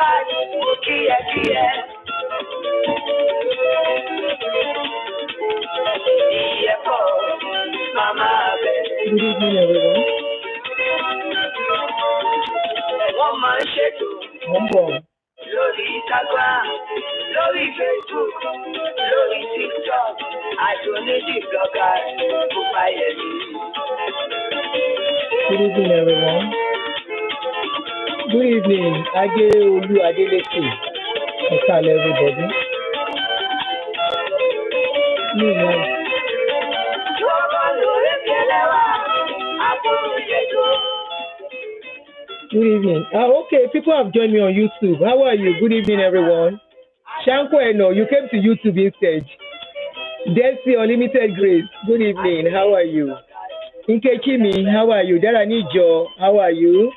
Good evening, everyone. Lórí Instagram, lórí Facebook, lórí TikTok, àtúndì blogger, Good evening, everyone. Good evening, Adeolu Adeleke. Hello, everybody. Good evening. Okay, people have joined me on YouTube. How are you? Good evening, everyone. Shanko Eno, you came to YouTube instead. Desi Unlimited Grace, good evening. How are you? Nkechimi, how are you? Daranijo, how are you?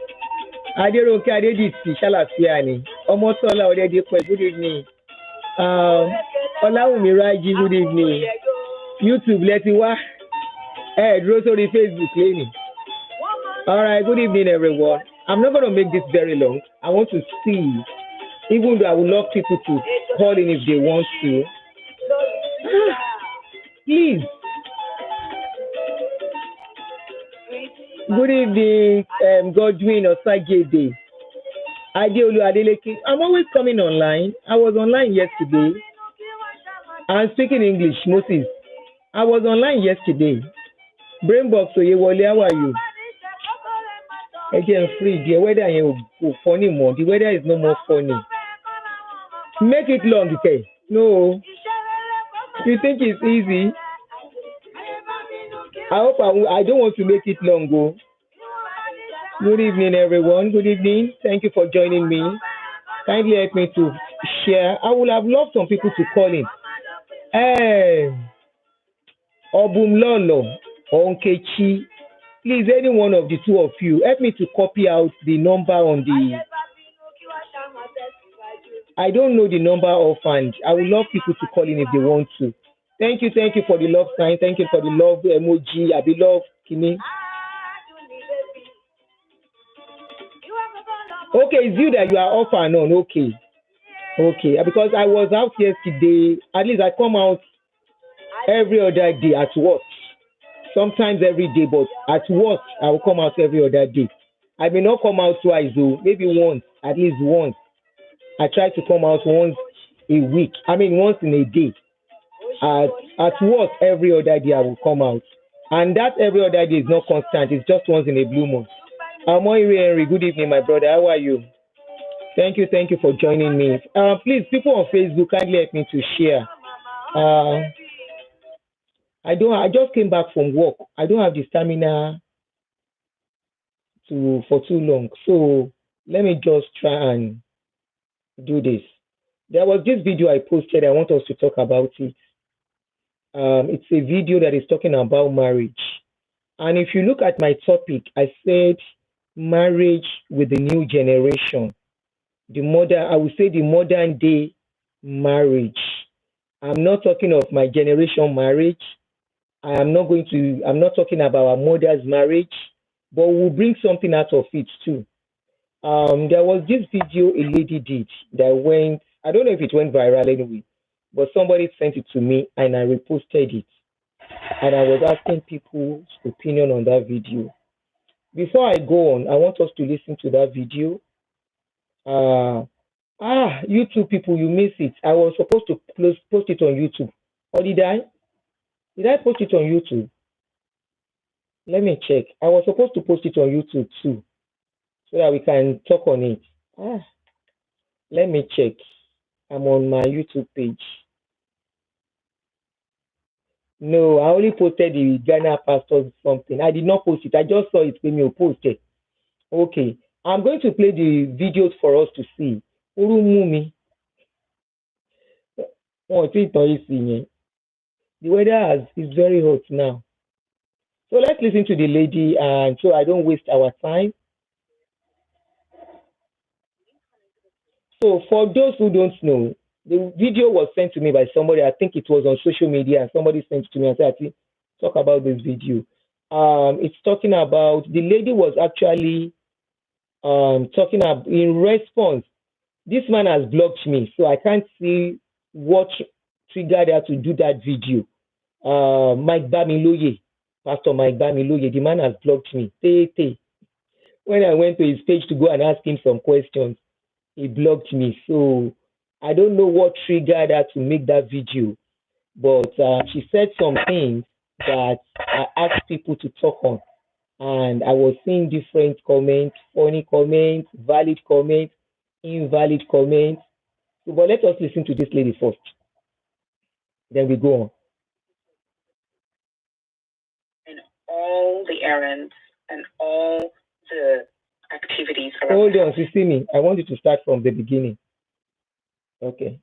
Aderonke Adedisi, Shalafiani. Omotola Odedepo, good evening. Olawumi Raji, good evening. YouTube, Letiwa. Rosary Facebook, Lenny. All right, good evening, everyone. I'm not going to make this very long. I want to see, even though I would love people to call in if they want to. Please. Good evening, Godwin Osajede. Adeolu Adeleke. I'm always coming online. I was online yesterday. I'm speaking English, Moses. I was online yesterday. Brainbox Oyewole, how are you? Again, free. The weather is funny more. The weather is no more funny. Make it long, okay? No. You think it's easy? I hope I don't want to make it long, go. Good evening, everyone. Good evening. Thank you for joining me. Kindly help me to share. I would have loved some people to call in. Obumlolo, Onkechi. Please, any one of the two of you, help me to copy out the number on the... I don't know the number offhand. I would love people to call in if they want to. Thank you for the love sign. Thank you for the love emoji. I be love, Kimi. Okay, it's you that you are off and on. Okay. Because I was out yesterday. At least I come out every other day at work. Sometimes every day, but at work, I will come out every other day. I may not come out twice, though. Maybe once, at least once. I try to come out once a week. Once in a day. At work, every other day, I will come out. And that every other day is not constant. It's just once in a blue moon. Amoiri Henry, good evening, my brother. How are you? Thank you for joining me. Please, people on Facebook, kindly help me to share. I just came back from work. I don't have the stamina for too long. So let me just try and do this. There was this video I posted. I want us to talk about it. It's a video that is talking about marriage. And if you look at my topic, I said marriage with the new generation. I would say the modern day marriage. I'm not talking of my generation marriage. I'm not talking about our mother's marriage, but we'll bring something out of it too. There was this video a lady did that went, I don't know if it went viral anyway, but somebody sent it to me and I reposted it. And I was asking people's opinion on that video. Before I go on, I want us to listen to that video. YouTube people, you missed it. I was supposed to post it on YouTube. Or did I? Did I post it on YouTube? Let me check. I was supposed to post it on YouTube too, so that we can talk on it. Let me check. I'm on my YouTube page. No, I only posted the Ghana Pastor something. I did not post it. I just saw it when you posted. Okay. I'm going to play the videos for us to see. Urumumi. The weather is very hot now. So let's listen to the lady, and so I don't waste our time. So for those who don't know, the video was sent to me by somebody. I think it was on social media, and somebody sent it to me and said, talk about this video. It's talking about, the lady was actually talking about, in response this man has blocked me, so I can't see what triggered her to do that video. Mike Bamiloye, Pastor Mike Bamiloye, the man has blocked me. When I went to his page to go and ask him some questions, he blocked me. So I don't know what triggered her to make that video, but she said some things that I asked people to talk on. And I was seeing different comments, funny comments, valid comments, invalid comments. So, but let us listen to this lady first. Then we go on. And all the errands and all the activities. Hold on, you see me. I want you to start from the beginning. Okay.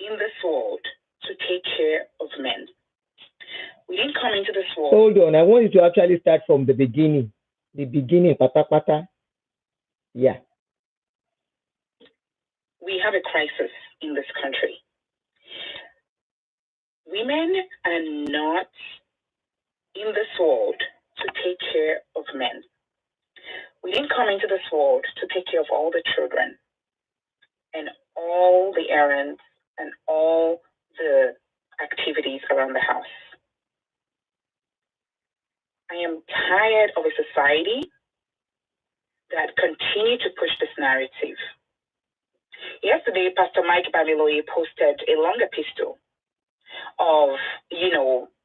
In this world to take care of men. We didn't come into this world. Hold on, I want you to actually start from the beginning. The beginning, pata pata. Yeah. We have a crisis in this country. Women are not in this world to take care of men. We didn't come into this world to take care of all the children and all the errands and all the activities around the house. I am tired of a society that continue to push this narrative. Yesterday, Pastor Mike Bamiloye posted a long epistle of,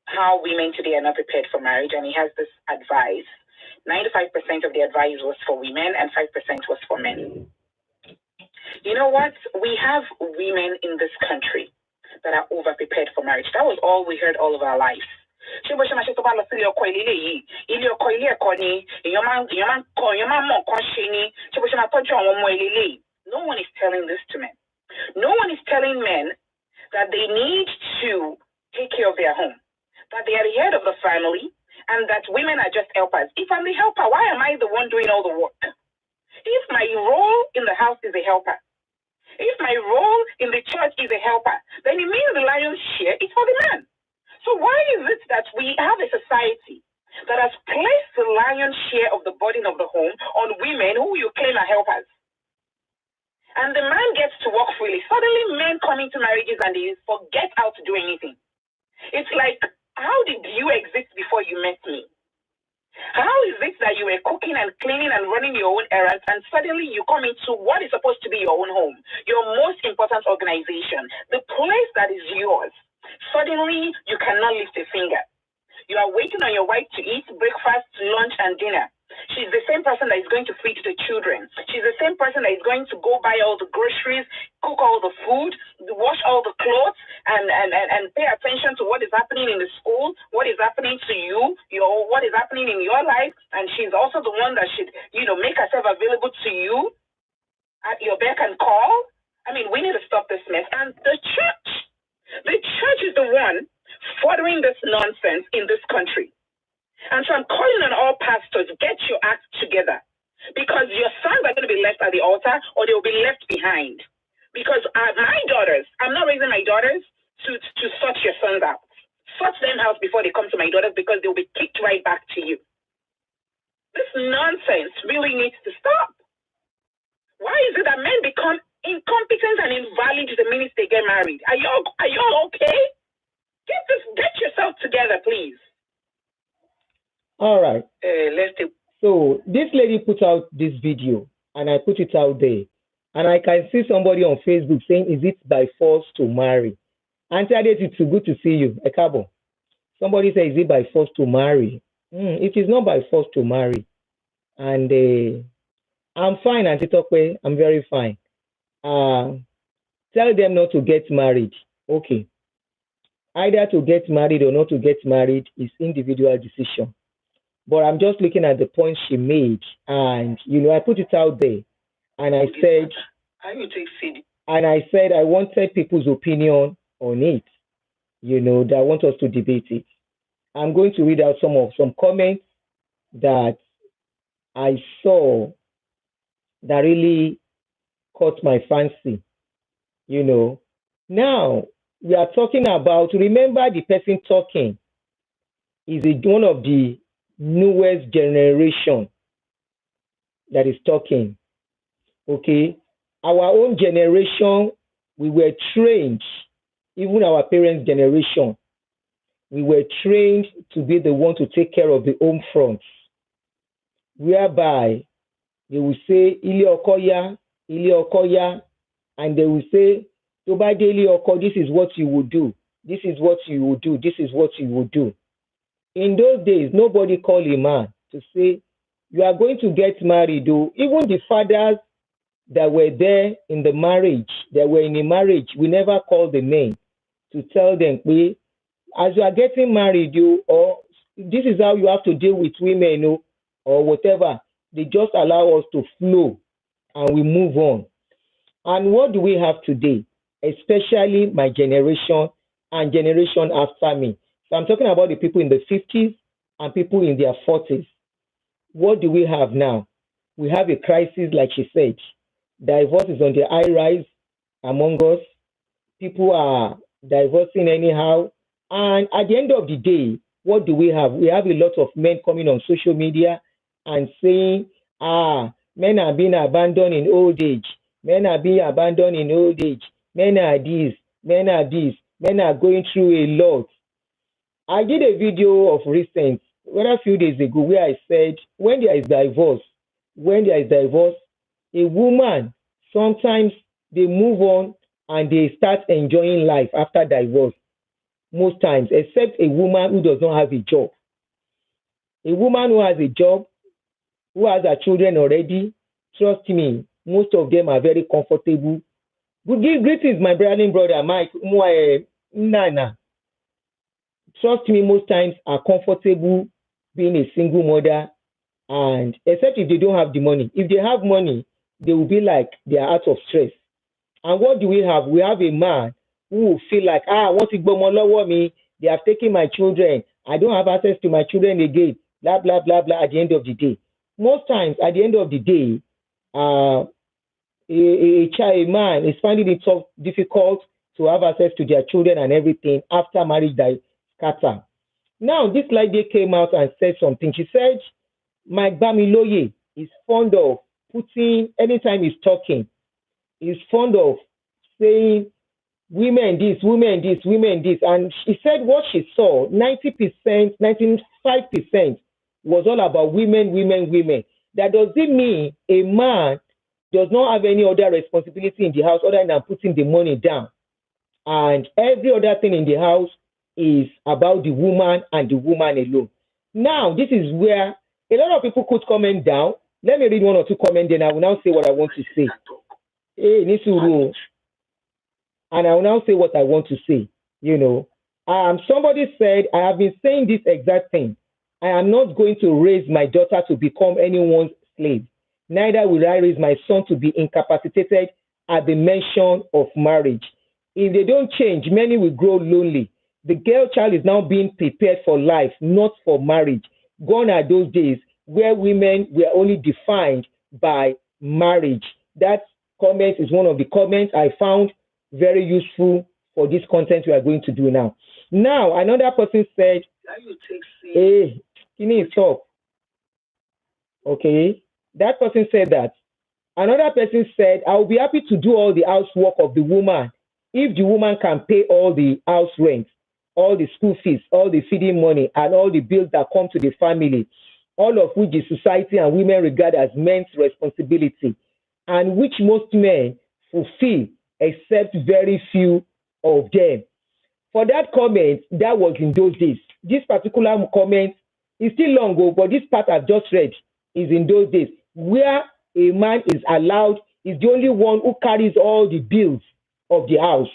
how women today are not prepared for marriage, and he has this advice. 95% of the advice was for women and 5% was for men. You know what? We have women in this country that are over-prepared for marriage. That was all we heard all of our lives. No one is telling this to men. No one is telling men that they need to take care of their home, that they are the head of the family, and that women are just helpers. If I'm the helper, why am I the one doing all the work? If my role in the house is a helper, if my role in the church is a helper, then it means the lion's share is for the man. So why is it that we have a society that has placed the lion's share of the burden of the home on women who you claim are helpers? And the man gets to work freely. Suddenly men come into marriages and they forget how to do anything. It's like, how did you exist before you met me? How is it that you were cooking and cleaning and running your own errands and suddenly you come into what is supposed to be your own home, your most important organization, the place that is yours? Suddenly you cannot lift a finger. You are waiting on your wife to eat breakfast, lunch, and dinner. She's the same person that is going to feed the children. She's the same person that is going to go buy all the groceries, cook all the food, wash all the clothes, and pay attention to what is happening in the school, what is happening to you, what is happening in your life. And she's also the one that should, make herself available to you at your beck and call. I mean, we need to stop this mess. And the church is the one furthering this nonsense in this country. And so I'm calling on all pastors, get your act together, because your sons are going to be left at the altar or they will be left behind. Because my daughters, I'm not raising my daughters to sort your sons out. Sort them out before they come to my daughters, because they'll be kicked right back to you. This nonsense really needs to stop. Why is it that men become incompetent and invalid the minute they get married? Are you all okay? Get yourself together, please. All right. So this lady put out this video, and I put it out there, and I can see somebody on Facebook saying, "Is it by force to marry?" Auntie Adet, it's so good to see you. Ekabo. Somebody says, "Is it by force to marry?" It is not by force to marry, and I'm fine, Auntie Tokwe. I'm very fine. Tell them not to get married. Okay. Either to get married or not to get married is individual decision. But I'm just looking at the point she made, and I put it out there, and I said, I wanted people's opinion on it, that I want us to debate it. I'm going to read out some comments that I saw that really caught my fancy. Now we are talking about. Remember, the person talking is one of the newest generation that is talking. Okay, our own generation, we were trained, even our parents' generation, we were trained to be the one to take care of the home front, whereby they will say, Ile Okoya, and they will say, to buy daily Oko, this is what you will do, this is what you will do, this is what you will do. In those days, nobody called a man to say, you are going to get married. Though. Even the fathers that were there in the marriage, that were in a marriage, we never called the men to tell them, as you are getting married, or this is how you have to deal with women, or whatever. They just allow us to flow and we move on. And what do we have today? Especially my generation and generation after me. So I'm talking about the people in the 50s and people in their 40s. What do we have now? We have a crisis, like she said. Divorce is on the high rise among us. People are divorcing anyhow. And at the end of the day, what do we have? We have a lot of men coming on social media and saying, men are being abandoned in old age. Men are being abandoned in old age. Men are this, men are this, men are going through a lot. I did a video of recent, a few days ago, where I said, when there is divorce, a woman, sometimes they move on and they start enjoying life after divorce. Most times, except a woman who does not have a job. A woman who has a job, who has her children already, trust me, most of them are very comfortable. Greetings, my brother Mike. Nana. Trust me, most times are comfortable being a single mother, and except if they don't have the money. If they have money, they will be like they are out of stress. And what do we have? We have a man who will feel like, wọ́n ti gbọ́mọ lọ́wọ́ mi, they have taken my children, I don't have access to my children again, blah, blah, blah, blah, at the end of the day. Most times, at the end of the day, a man is finding it so difficult to have access to their children and everything after marriage that scatter. Now, this lady came out and said something. She said, Mike Bamiloye is fond of putting, anytime he's talking, he's fond of saying, women this, women this, women this. And she said what she saw, 90%, 95% was all about women, women, women. That doesn't mean a man does not have any other responsibility in the house other than putting the money down. And every other thing in the house is about the woman and the woman alone. Now, this is where a lot of people could comment down. Let me read one or two comments, then I will now say what I want to say. Hey, Nisuru. And I will now say what I want to say. Somebody said, I have been saying this exact thing. I am not going to raise my daughter to become anyone's slave. Neither will I raise my son to be incapacitated at the mention of marriage. If they don't change, many will grow lonely. The girl child is now being prepared for life, not for marriage. Gone are those days where women were only defined by marriage. That comment is one of the comments I found very useful for this content we are going to do now. Now, another person said, hey, can you stop? Okay. That person said that. Another person said, I will be happy to do all the housework of the woman if the woman can pay all the house rent, all the school fees, all the feeding money, and all the bills that come to the family, all of which the society and women regard as men's responsibility, and which most men fulfill, except very few of them. For that comment, that was in those days. This particular comment is still long ago, but this part I've just read is in those days, where a man is allowed, is the only one who carries all the bills of the house.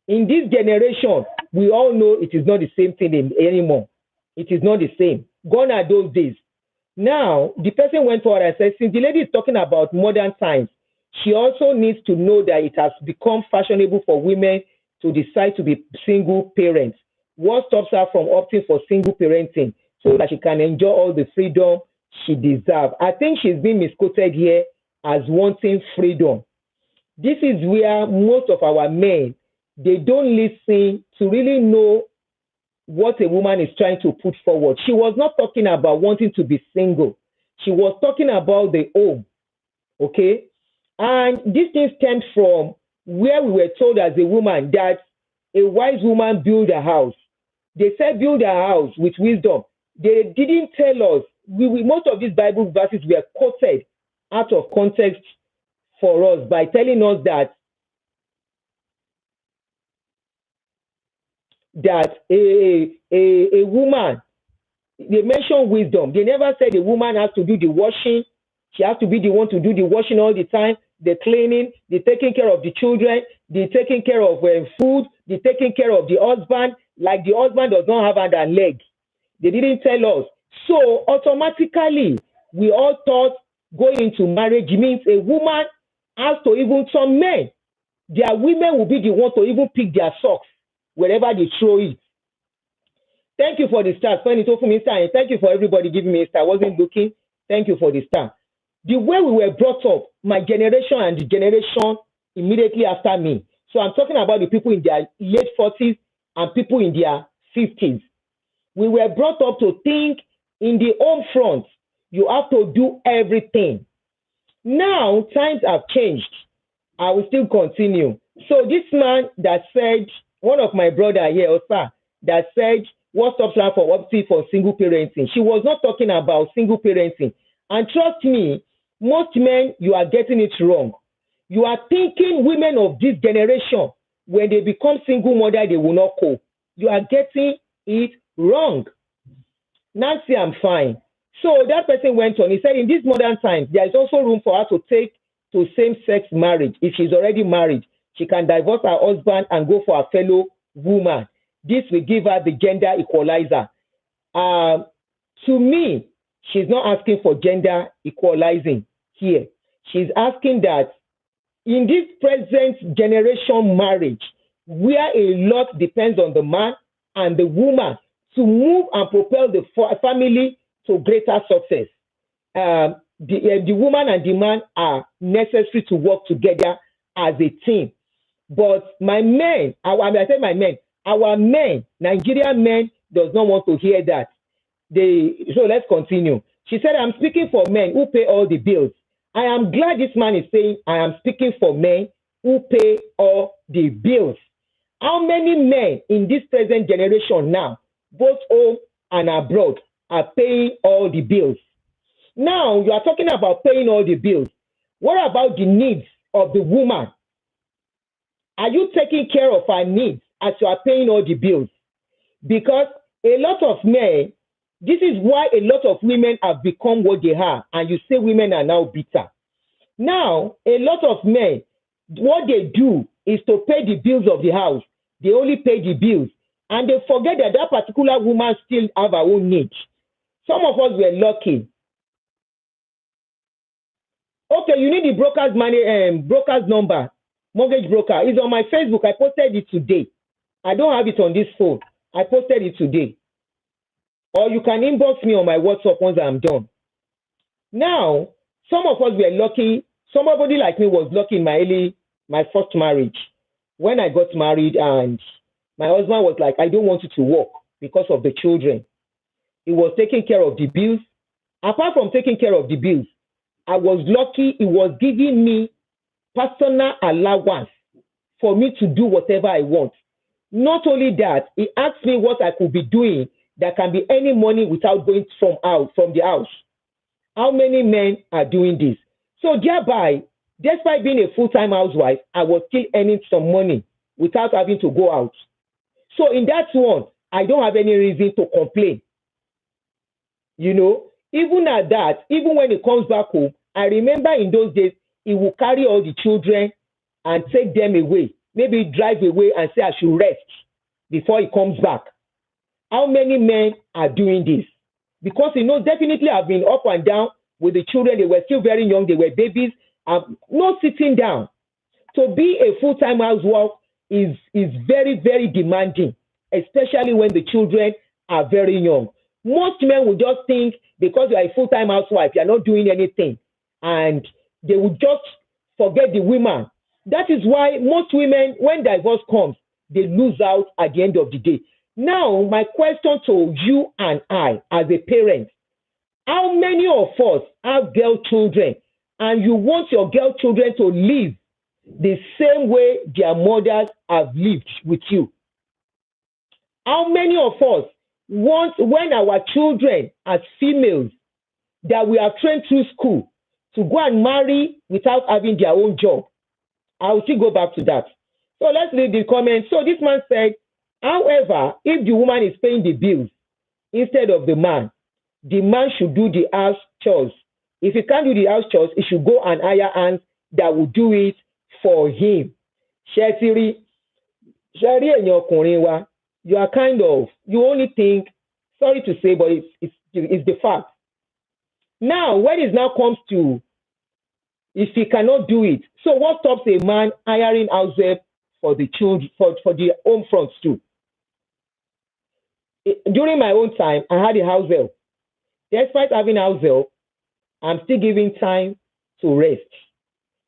In this generation, we all know it is not the same thing anymore. It is not the same. Gone are those days. Now, the person went forward and said, since the lady is talking about modern times, she also needs to know that it has become fashionable for women to decide to be single parents. What stops her from opting for single parenting so that she can enjoy all the freedom she deserves? I think she's been misquoted here as wanting freedom. This is where most of our men, they don't listen to really know what a woman is trying to put forward. She was not talking about wanting to be single. She was talking about the home. Okay? And this thing stems from where we were told as a woman that a wise woman build a house. They said build a house with wisdom. They didn't tell us. Most of these Bible verses were quoted out of context for us by telling us that a woman, they mentioned wisdom. They never said a woman has to do the washing. She has to be the one to do the washing all the time, the cleaning, the taking care of the children, the taking care of food, the taking care of the husband, like the husband does not have hand and leg. They didn't tell us. So automatically, we all thought going into marriage means a woman has to, even some men, their women will be the one to even pick their socks wherever they throw it. Thank you for the star. Thank you for everybody giving me a star. I wasn't looking. Thank you for the star. The way we were brought up, my generation and the generation immediately after me. So I'm talking about the people in their late 40s and people in their 50s. We were brought up to think in the home front, you have to do everything. Now, times have changed. I will still continue. So this man that said, one of my brother here, Osa, that said, what stops her for opting for single parenting? She was not talking about single parenting. And trust me, most men, you are getting it wrong. You are thinking women of this generation, when they become single mother, they will not cope. You are getting it wrong. Nancy, I'm fine. So that person went on. He said, in these modern times, there is also room for her to take to same-sex marriage. If she's already married, she can divorce her husband and go for a fellow woman. This will give her the gender equalizer. To me, she's not asking for gender equalizing here. She's asking that in this present generation marriage, where a lot depends on the man and the woman to move and propel the family to greater success, the woman and the man are necessary to work together as a team. But my men, our men, Nigerian men, does not want to hear that. So let's continue. She said, I'm speaking for men who pay all the bills. I am glad this man is saying, I am speaking for men who pay all the bills. How many men in this present generation now, both home and abroad, are paying all the bills? Now, you are talking about paying all the bills. What about the needs of the woman? Are you taking care of her needs as you are paying all the bills? Because a lot of men, this is why a lot of women have become what they are, and you say women are now bitter. Now, a lot of men, what they do is to pay the bills of the house. They only pay the bills, and they forget that that particular woman still have her own needs. Some of us were lucky. Okay, you need the broker's money, broker's number, mortgage broker. It's on my Facebook. I posted it today. I don't have it on this phone. I posted it today. Or you can inbox me on my WhatsApp once I'm done. Now, some of us were lucky. Somebody like me was lucky in my first marriage. When I got married and my husband was like, I don't want you to work because of the children. He was taking care of the bills. Apart from taking care of the bills, I was lucky he was giving me personal allowance for me to do whatever I want. Not only that, he asked me what I could be doing that can be any money without going from the house. How many men are doing this? So thereby, despite being a full-time housewife, I was still earning some money without having to go out. So in that one, I don't have any reason to complain. You know, even at that, even when he comes back home, I remember in those days, he will carry all the children and take them away. Maybe drive away and say I should rest before he comes back. How many men are doing this? Because, you know, definitely I've been up and down with the children. They were still very young. They were babies. No sitting down. To be a full-time housewife is very, very demanding, especially when the children are very young. Most men will just think because you are a full-time housewife, you are not doing anything. And they will just forget the women. That is why most women, when divorce comes, they lose out at the end of the day. Now, my question to you and I, as a parent, how many of us have girl children and you want your girl children to live the same way their mothers have lived with you. How many of us want, when our children as females that we have trained through school, to go and marry without having their own job? I will still go back to that. So let's read the comments. So this man said, however, if the woman is paying the bills instead of the man should do the house chores. If he can't do the house chores, he should go and hire hands that will do it for him. Shetiri, and your Korewa, you are kind of, you only think, sorry to say, but it's the fact. Now, when it now comes to, if he cannot do it, so what stops a man hiring house help for the children, for the home fronts too? During my own time, I had a house help. Despite having house help, I'm still giving time to rest.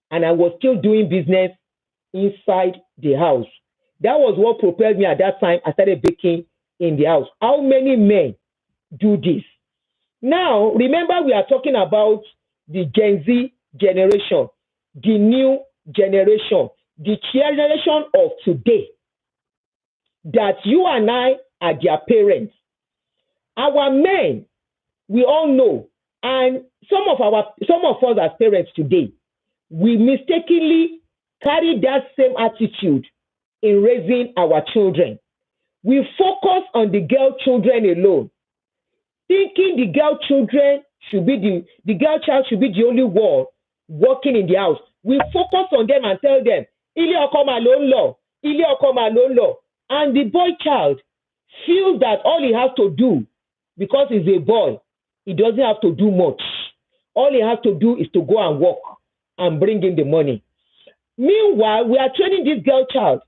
And I was still doing business inside the house. That was what propelled me at that time. I started baking in the house. How many men do this? Now, remember, we are talking about the Gen Z generation, the new generation, the generation of today, that you and I are their parents. Our men, we all know, and some of us as parents today, we mistakenly carry that same attitude in raising our children. We focus on the girl children alone, thinking the girl children should be the girl child should be the only one working in the house. We focus on them and tell them, Ile oko ma lo nlo, Ile oko ma lo nlo. And the boy child feels that all he has to do, because he's a boy, he doesn't have to do much. All he has to do is to go and work and bring in the money. Meanwhile, we are training this girl child.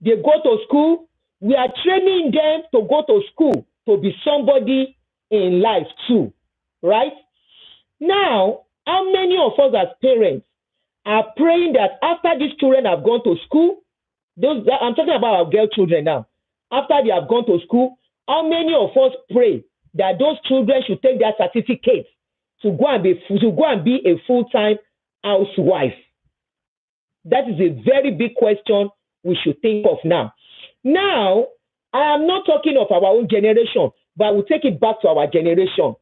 They go to school. We are training them to go to school to be somebody in life too, right? Now, how many of us as parents are praying that after these children have gone to school, I'm talking about our girl children now, after they have gone to school, how many of us pray that those children should take their certificates to go and be a full-time housewife? That is a very big question we should think of now. Now, I am not talking of our own generation, but I will take it back to our generation.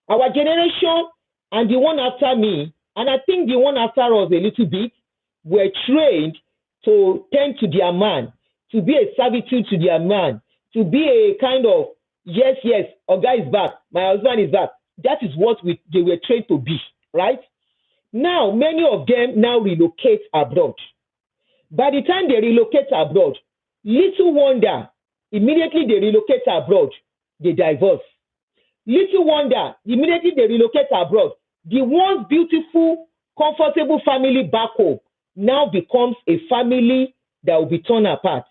Our generation and the one after me, and I think the one after us a little bit, were trained to tend to their man, to be a servitude to their man, to be a kind of, yes, Oga is back, my husband is back. That is what they were trained to be, right? Now, many of them now relocate abroad. By the time they relocate abroad, little wonder, immediately they relocate abroad, they divorce. Little wonder, immediately they relocate abroad, the once beautiful, comfortable family back home now becomes a family that will be torn apart.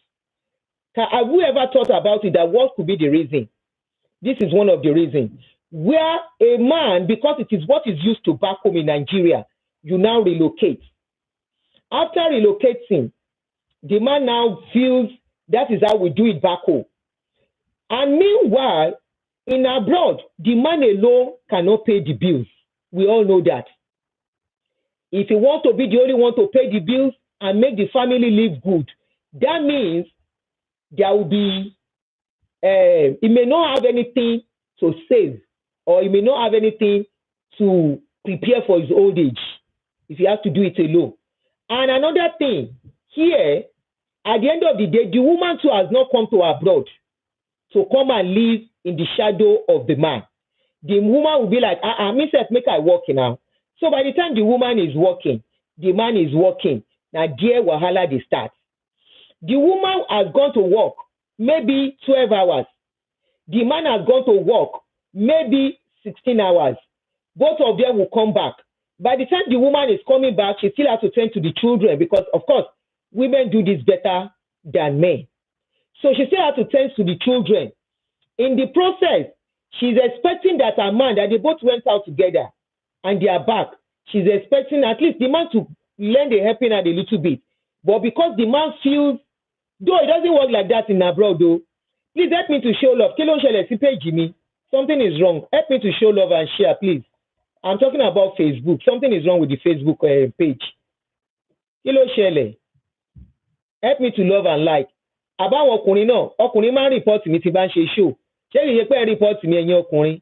Have you ever thought about it, that what could be the reason? This is one of the reasons. Where a man, because it is what is used to back home in Nigeria, you now relocate. After relocating, the man now feels that is how we do it back home. And meanwhile, in abroad, the man alone cannot pay the bills. We all know that. If you want to be the only one to pay the bills and make the family live good, that means there will be, he may not have anything to save, or he may not have anything to prepare for his old age if he has to do it alone. And another thing, here, at the end of the day, the woman too has not come to abroad to come and live in the shadow of the man. The woman will be like, myself, make I work now. So by the time the woman is working, the man is working. Now, dear wahala, they start. The woman has gone to work maybe 12 hours. The man has gone to work maybe 16 hours. Both of them will come back. By the time the woman is coming back, she still has to tend to the children because, of course, women do this better than men. So she still has to tend to the children. In the process, she's expecting that her man, that they both went out together and they are back. She's expecting at least the man to lend a helping hand a little bit. But because the man feels, though it doesn't work like that in abroad, though, please help me to show love. Something is wrong. Help me to show love and share, please. I'm talking about Facebook. Something is wrong with the Facebook page. Kí ló ṣẹlẹ̀? Help me to love and like. Àbáwọn ọkùnrin náà, ọkùnrin máa ń report mi tí bá ń ṣe show. Ṣé kìí ṣe pé report mi ẹ̀yin ọkùnrin?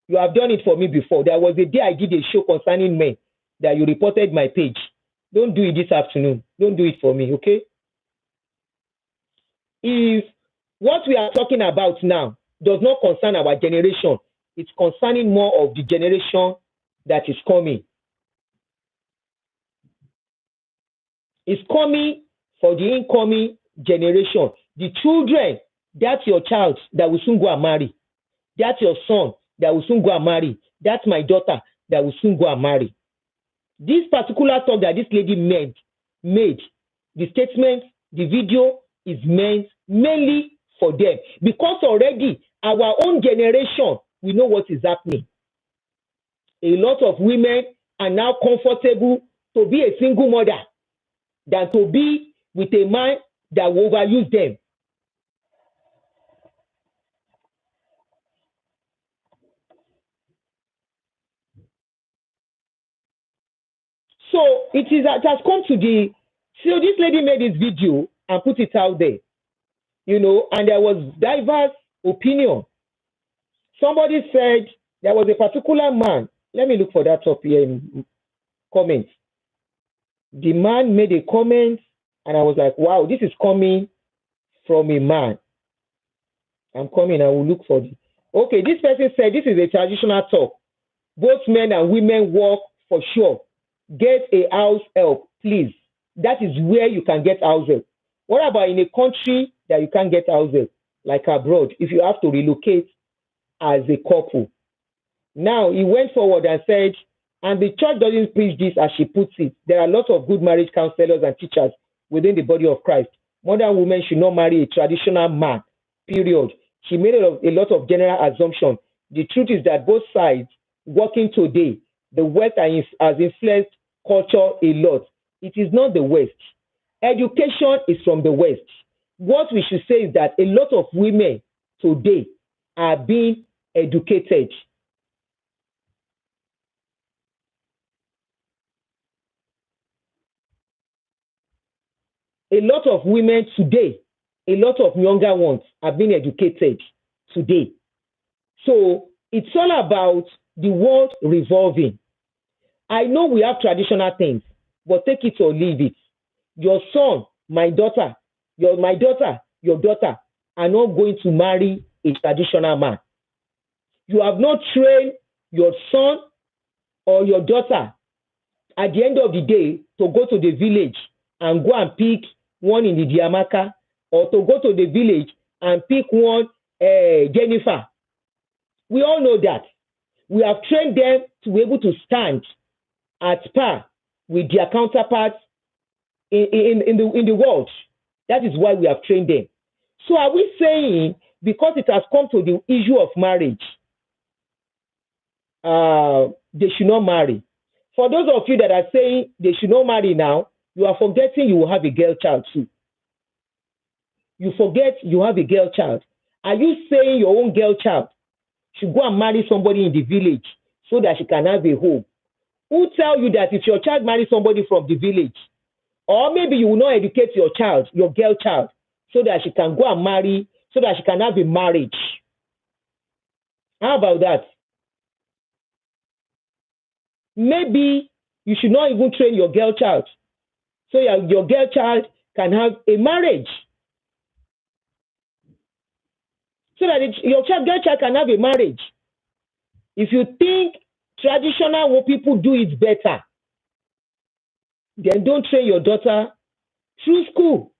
You have done it for me before. There was a day I did a show concerning men that you reported my page. Don't do it this afternoon. Don't do it for me, okay? If what we are talking about now does not concern our generation, it's concerning more of the generation that is coming. It's coming for the incoming generation. The children, that's your child that will soon go and marry. That's your son that will soon go and marry. That's my daughter that will soon go and marry. This particular talk that this lady made, the statement, the video is meant mainly for them. Because already our own generation, we know what is happening. A lot of women are now comfortable to be a single mother than to be with a man that will overuse them. So it has come to so this lady made this video and put it out there, and there was diverse opinion. Somebody said there was a particular man. Let me look for that up here in comments. The man made a comment, and I was like, wow, this is coming from a man. I'm coming, I will look for it. Okay, this person said this is a traditional talk. Both men and women work for sure. Get a house help, please. That is where you can get house help. What about in a country that you can't get house help, like abroad, if you have to relocate as a couple? Now, he went forward and said, and the church doesn't preach this as she puts it. There are lots of good marriage counselors and teachers within the body of Christ. Modern women should not marry a traditional man, period. She made a lot of general assumptions. The truth is that both sides working today, the West has influenced culture a lot. It is not the West. Education is from the West. What we should say is that a lot of women today are being educated. A lot of women today, a lot of younger ones are being educated today. So it's all about the world revolving. I know we have traditional things, but take it or leave it. Your son, my daughter, your daughter are not going to marry a traditional man. You have not trained your son or your daughter at the end of the day to go to the village and go and pick one in the Diamaka, or to go to the village and pick one Jennifer. We all know that. We have trained them to be able to stand at par with their counterparts in the world. That is why we have trained them. So are we saying because it has come to the issue of marriage, they should not marry? For those of you that are saying they should not marry now, you are forgetting you will have a girl child too. You forget you have a girl child. Are you saying your own girl child should go and marry somebody in the village so that she can have a home? Who tell you that if your child marries somebody from the village, or maybe you will not educate your child, your girl child, so that she can go and marry, so that she can have a marriage? How about that? Maybe you should not even train your girl child, so your girl child can have a marriage. So that your girl child can have a marriage. If you think traditional people do it better, then don't train your daughter through school.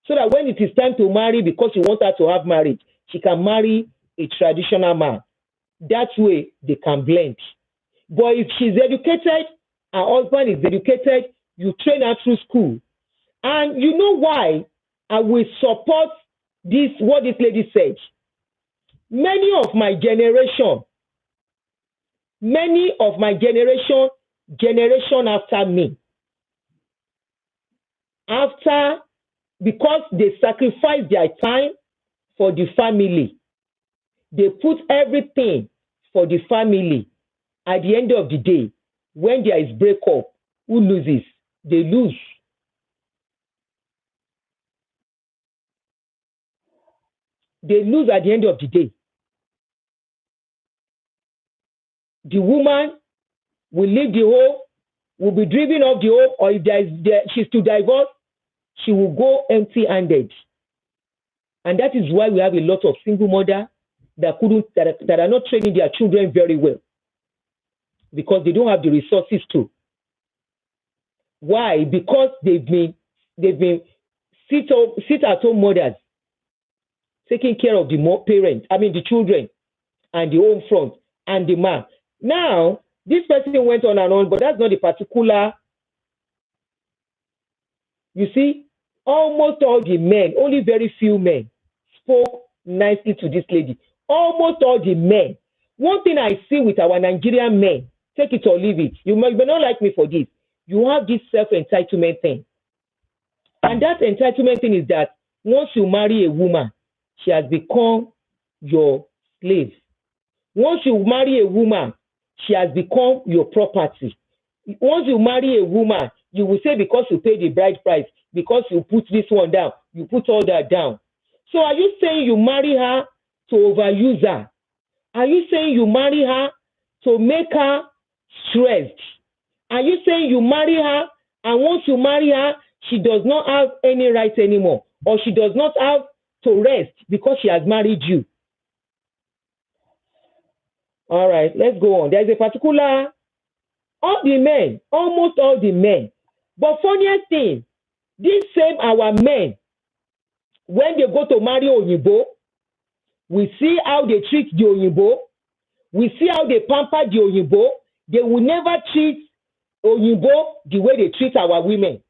So that when it is time to marry, because you want her to have marriage, she can marry a traditional man. That way they can blend. But if she's educated, her husband is educated, you train her through school. And you know why I will support this, what this lady said. Many of my generation after me, because they sacrifice their time for the family, they put everything for the family, at the end of the day, when there is breakup, who loses? They lose. They lose at the end of the day. The woman will leave the home, will be driven off the home, or if she's to divorce, she will go empty-handed. And that is why we have a lot of single mothers that are not training their children very well, because they don't have the resources to. Why? Because they've been sit-at-home mothers taking care of the the children, and the home front, and the man. Now, this person went on and on, but that's not the particular. You see, almost all the men, only very few men, spoke nicely to this lady. Almost all the men. One thing I see with our Nigerian men, take it or leave it, you may not like me for this, you have this self-entitlement thing. And that entitlement thing is that once you marry a woman, she has become your slave. Once you marry a woman, she has become your property. Once you marry a woman, you will say because you pay the bride price, because you put this one down, you put all that down. So are you saying you marry her to overuse her? Are you saying you marry her to make her stressed? Are you saying you marry her and once you marry her, she does not have any rights anymore, or she does not have to rest because she has married you? All right, let's go on. There's a particular, almost all the men. But funniest thing, these same our men, when they go to marry Oyinbo, we see how they treat the Oyinbo. We see how they pamper the Oyinbo. They will never treat Oyinbo the way they treat our women.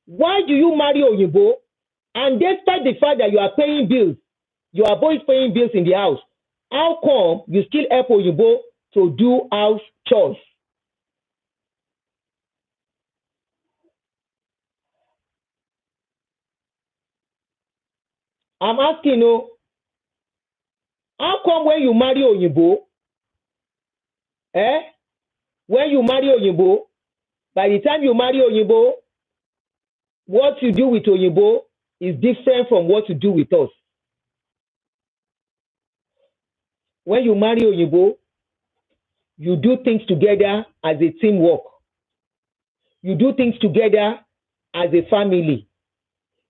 Why do you marry Oyinbo? And despite the fact that you are paying bills, you are both paying bills in the house, how come you still help Oyinbo to do house chores? I'm asking you, how come when you marry Oyinbo, when you marry Oyinbo, by the time you marry Oyinbo, what you do with Oyinbo is different from what you do with us. When you marry Oyinbo, you do things together as a teamwork. You do things together as a family.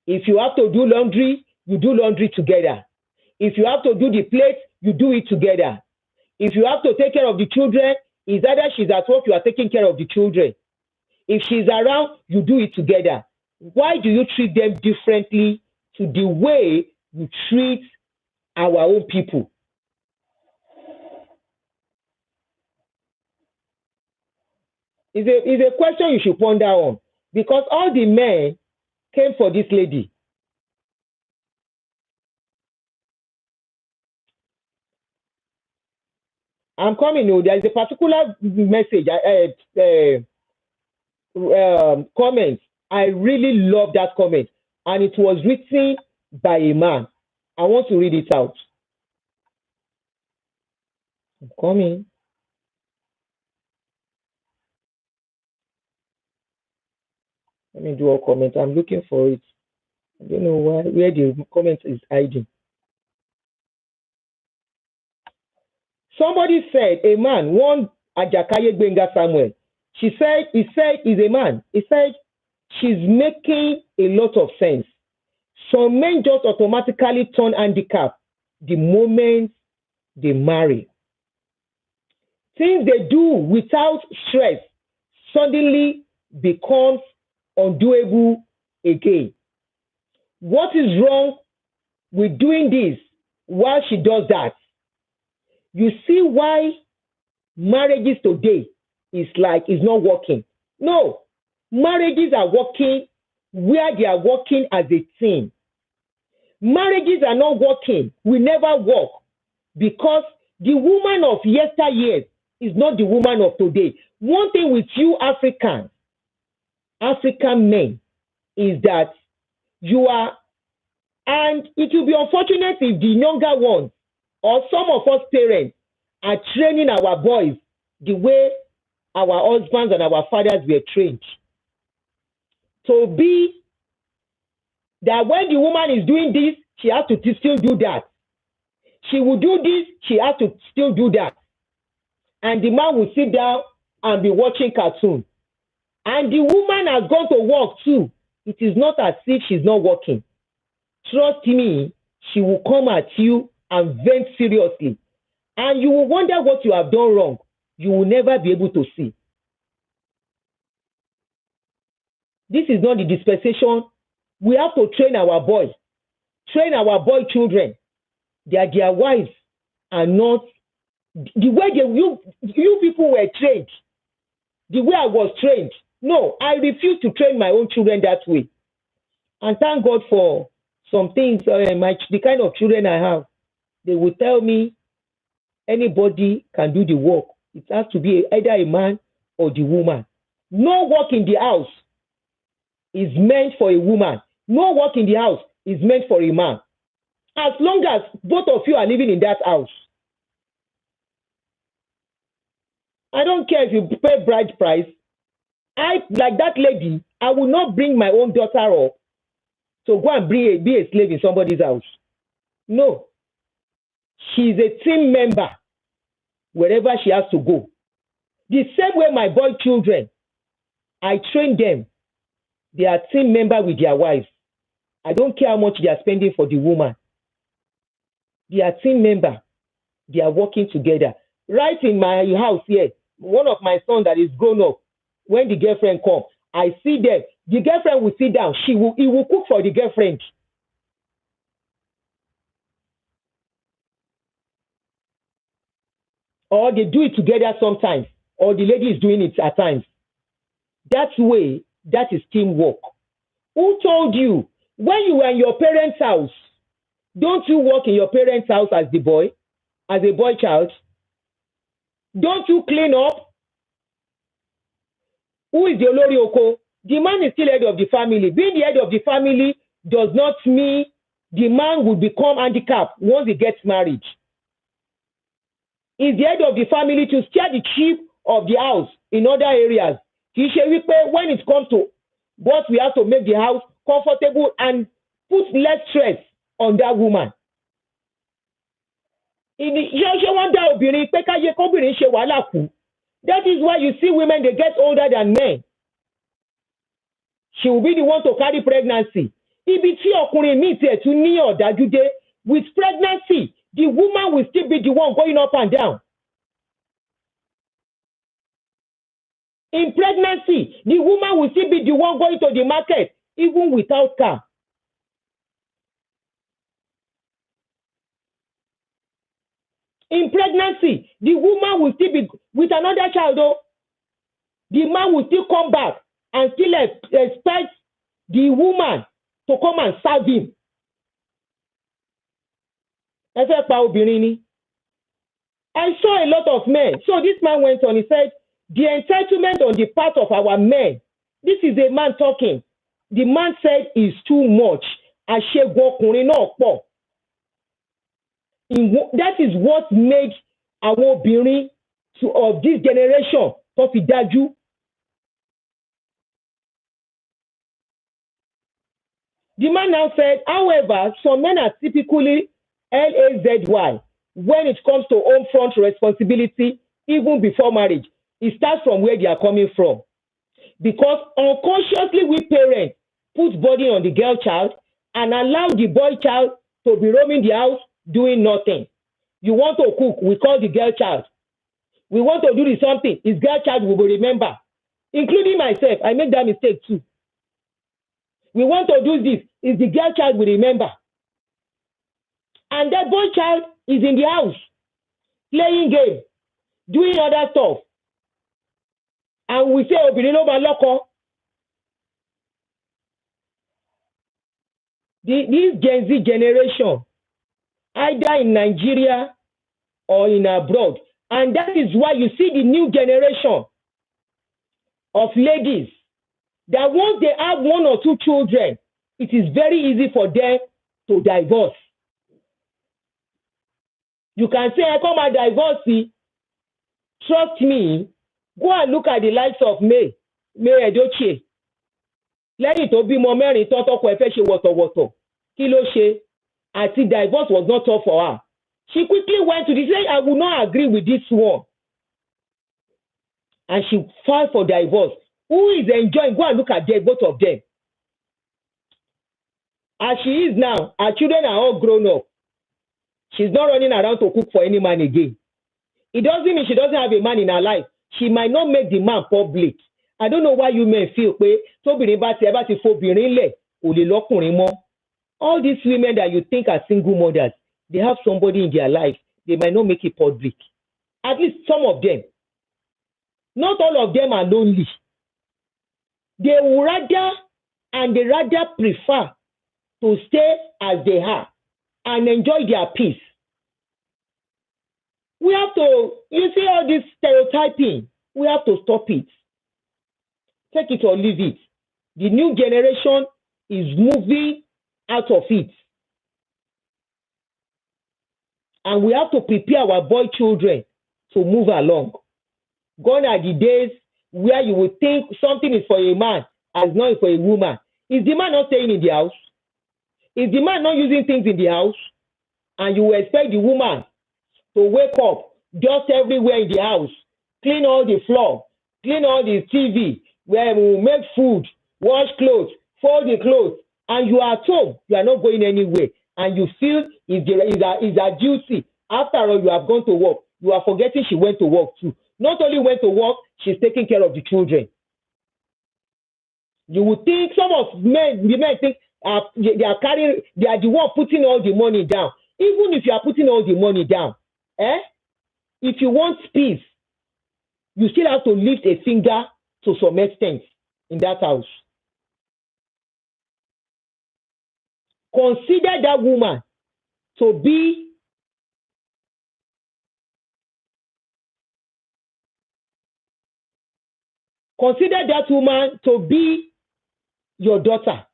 If you have to do laundry, you do laundry together. If you have to do the plate, you do it together. If you have to take care of the children, it's either she's at work, you are taking care of the children. If she's around, you do it together. Why do you treat them differently to the way you treat our own people? It's a question you should ponder on, because all the men came for this lady. I'm coming. There is a particular message, comment. I really love that comment, and it was written by a man. I want to read it out. I'm coming. Let me do a comment. I'm looking for it. I don't know where the comment is hiding. Somebody said, a man, one Ajakaye Gbenga Samuel. He said he's a man. He said she's making a lot of sense. Some men just automatically turn handicapped the moment they marry. Things they do without stress suddenly becomes undoable again. What is wrong with doing this while she does that? You see why marriages today is not working. No, marriages are working where they are working as a team. Marriages are not working, will never work, because the woman of yesteryears is not the woman of today. One thing with you African men is that you are, and it will be unfortunate if the younger ones or some of us parents are training our boys the way our husbands and our fathers were trained. To be that when the woman is doing this, she has to still do that. She will do this, she has to still do that. And the man will sit down and be watching cartoon. And the woman has gone to work too. It is not as if she's not working. Trust me, she will come at you and vent seriously. And you will wonder what you have done wrong. You will never be able to see. This is not the dispensation. We have to train our boys, train our boy children. That their wives are not the way you people were trained, the way I was trained. No, I refuse to train my own children that way. And thank God for some things. The kind of children I have, they will tell me anybody can do the work. It has to be either a man or the woman. No work in the house is meant for a woman. No work in the house is meant for a man. As long as both of you are living in that house. I don't care if you pay bride price. Like that lady, I will not bring my own daughter up to go and be a slave in somebody's house. No. She's a team member wherever she has to go. The same way my boy children, I train them. They are team member with their wives. I don't care how much they are spending for the woman. They are team member. They are working together. Right in my house here, one of my sons that is grown up, when the girlfriend comes, I see them. The girlfriend will sit down. He will cook for the girlfriend. Or they do it together sometimes. Or the lady is doing it at times. That way, that is teamwork. Who told you? When you were in your parents' house, don't you work in your parents' house as the boy? As a boy child? Don't you clean up? Who is the Olori Oko? The man is still head of the family. Being the head of the family does not mean the man will become handicapped once he gets married. He's the head of the family to steer the ship of the house in other areas. When it comes to what we have to make the house comfortable and put less stress on that woman. That is why you see women, they get older than men. She will be the one to carry pregnancy. With pregnancy, the woman will still be the one going up and down. In pregnancy, the woman will still be the one going to the market, even without car. In pregnancy, the woman will still be with another child. Though. The man will still come back and still expect the woman to come and serve him. I saw a lot of men. So this man went on, he said, the entitlement on the part of our men. This is a man talking. The man said is too much. That is what made our obìnrin of this generation tó fi dájú. The man now said, however, some men are typically LAZY when it comes to home front responsibility, even before marriage. It starts from where they are coming from. Because unconsciously we parents put body on the girl child and allow the boy child to be roaming the house doing nothing. You want to cook, we call the girl child. We want to do something, it's girl child we will remember. Including myself, I make that mistake too. We want to do this, it's the girl child we remember. And that boy child is in the house, playing game, doing other stuff. And we say, Obinino Maloko. This Gen Z generation, either in Nigeria or in abroad. And that is why you see the new generation of ladies that once they have one or two children, it is very easy for them to divorce. You can say, I come and divorce. Trust me, go and look at the likes of May Edochie. Lẹ́yìn tó bímọ mẹ́rin tọ́tọ́kọ ẹ fẹ́ ṣe wọ̀tọ̀wọ̀tọ̀. Kí ló ṣe? Àti divorce was not tough for her. She quickly went to the say, I will not agree with this one. And she filed for divorce. Who is enjoying? Go and look at them, both of them. As she is now, her children are all grown up. She's not running around to cook for any man again. It doesn't mean she doesn't have a man in her life. She might not make the man public. I don't know why you men feel pé tóbìnrin bá ti fobìnrin lẹ̀ kò lè lọ́kùnrin mọ́. All these women that you think are single mothers, they have somebody in their life. They might not make it public. At least some of them. Not all of them are lonely. They would rather prefer to stay as they are and enjoy their peace. We have to, you see all this stereotyping, we have to stop it. Take it or leave it. The new generation is moving out of it. And we have to prepare our boy children to move along. Gone are the days where you would think something is for a man and not for a woman. Is the man not staying in the house? Is the man not using things in the house? And you expect the woman to wake up, dust everywhere in the house, clean all the floor, clean all the TV, where we will make food, wash clothes, fold the clothes, and you are at home, you are not going anywhere, and you feel is a duty. After all, you have gone to work. You are forgetting she went to work too. Not only went to work, she's taking care of the children. You would think some of the men think they are the one putting all the money down. Even if you are putting all the money down, if you want peace, you still have to lift a finger to some extent in that house. Consider that woman to be your daughter.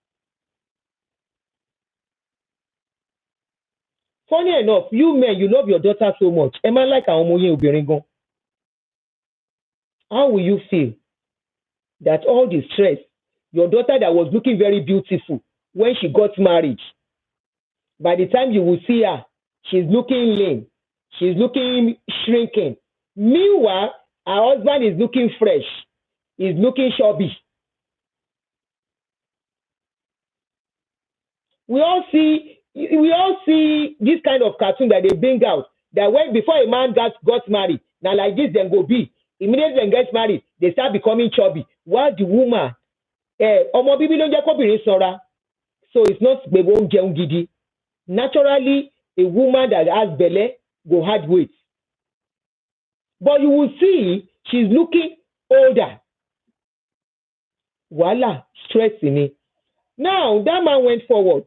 Funny enough, you men, you love your daughter so much. Am I like a obìnrin? How will you feel that all the stress, your daughter that was looking very beautiful when she got married, by the time you will see her, she's looking lean, she's looking shrinking. Meanwhile, her husband is looking fresh, he's looking chubby. We all see this kind of cartoon that they bring out, that when before a man got married, now like this then go be. Immediately when gets married, they start becoming chubby. While the woman, so it's not naturally a woman that has belly go hard weight. But you will see she's looking older. Voila, stress in it. Now that man went forward.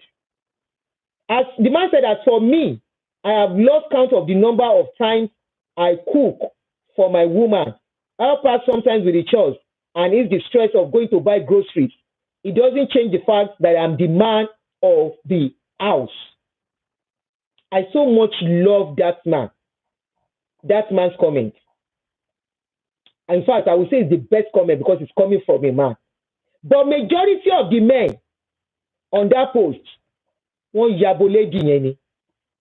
As the man said, as for me, I have lost count of the number of times I cook for my woman. I help her sometimes with the chores, and it's the stress of going to buy groceries. It doesn't change the fact that I'm the man of the house. I so much love that man's comment. In fact, I would say it's the best comment because it's coming from a man. But majority of the men on that post, one yabo.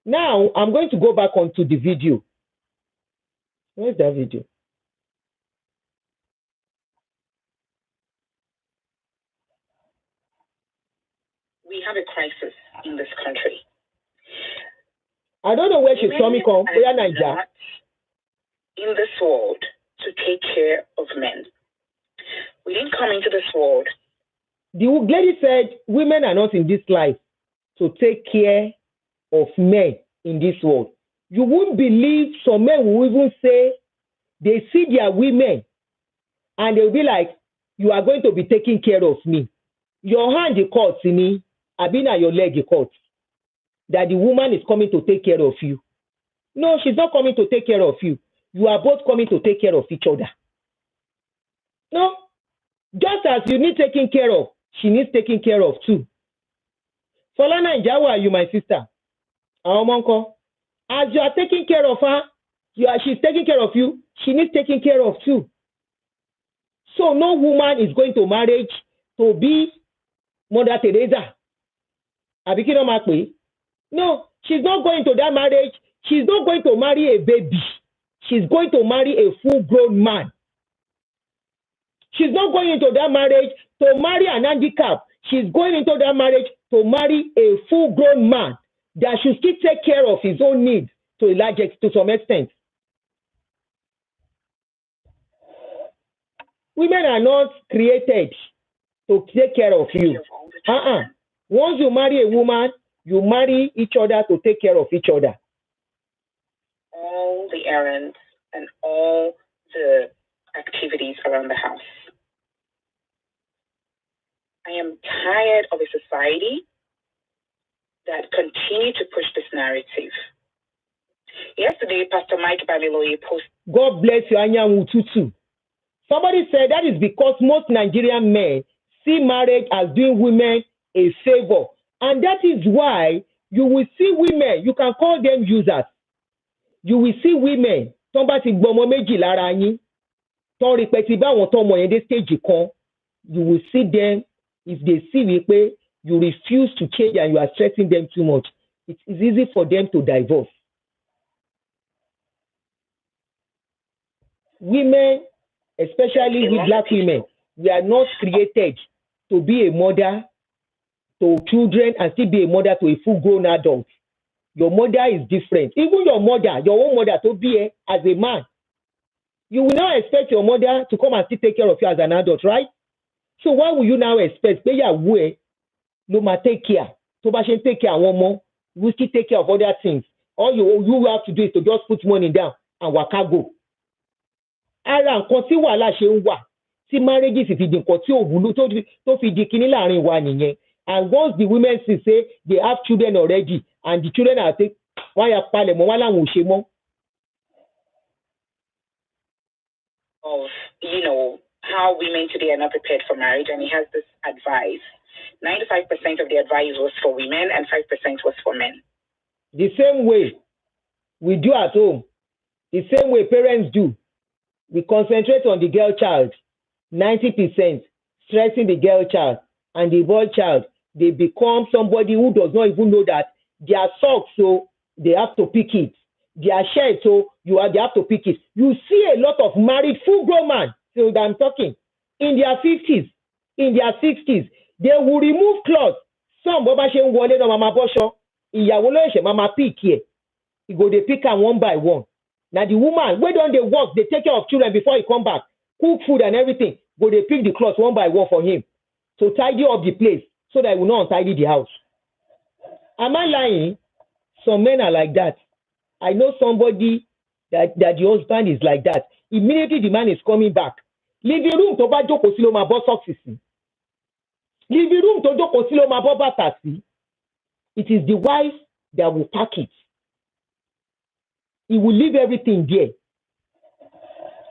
Now, I'm going to go back onto the video. Where's that video? We have a crisis in this country. I don't know where she's coming from. In this world to take care of men. We didn't come into this world. The lady said women are not in this life to take care of men in this world. You wouldn't believe some men will even say they see their women and they'll be like, you are going to be taking care of me. Your hand is caught in me, I've been at your leg is caught. That the woman is coming to take care of you. No, she's not coming to take care of you. You are both coming to take care of each other. No, just as you need taking care of, she needs taking care of too. Solana and Jawa, you my sister. Our uncle. As you are taking care of her, she's taking care of you, she needs taking care of too. So no woman is going to marriage to be Mother Teresa. No, she's not going to that marriage. She's not going to marry a baby. She's going to marry a full-grown man. She's not going into that marriage to marry an handicap. She's going into that marriage to marry a full-grown man that should still take care of his own needs to some extent. Women are not created to take care of you. Once you marry a woman, you marry each other to take care of each other. All the errands and all the activities around the house. I am tired of a society that continue to push this narrative. Yesterday, Pastor Mike Bamiloye posted. God bless you, Anya Mututu. Somebody said that is because most Nigerian men see marriage as doing women a favor. And that is why you will see women, you can call them users. You will see women, somebody gbomo meji lara yin, ton ripeti ba won ton mo yen de stage kan, you will see them, if they see me, you refuse to change and you are stressing them too much, it is easy for them to divorce. Women, especially with black women, we are not created to be a mother to children and still be a mother to a full-grown adult. Your mother is different. Even your mother, your own mother, to be as a man, you will not expect your mother to come and still take care of you as an adult, right? So why will you now expect no matter take care, to take care one more, we still take care of other things. All you have to do is to just put money down and waka go. Ara nǹkan tí wàhálà ṣe ń wà tí marriages fi di nǹkan tí ò wúlò tó fi di kíní láàrin wa nìyẹn. And once the women say they have children already and the children are take wọ́n yà palẹ̀ mọ́ wọn làwọn ò ṣe mọ́. Of how women today are not prepared for marriage, and he has this advice. 95% of the advice was for women and 5% was for men. The same way we do at home, the same way parents do. We concentrate on the girl child, 90%, stressing the girl child, and the boy child, they become somebody who does not even know that their socks, so they have to pick it. Their shirt, so they have to pick it. You see a lot of married full-grown men, so I'm talking, in their 50s, in their 60s, they will remove clothes. Some baba she wole no mama bosho, iyawo lo se mama pick here. You go they pick am one by one. Now the woman, where don't they work, they take care of children before he come back, cook food and everything, go they pick the clothes one by one for him to tidy up the place so that he will not untidy the house. Am I lying? Some men are like that. I know somebody that the husband is like that. Immediately the man is coming back. Living room to ba joko si lo ma bo socks si. Living room to joko si lo ma bo bata si. It is the wife that will pack it. He will leave everything there.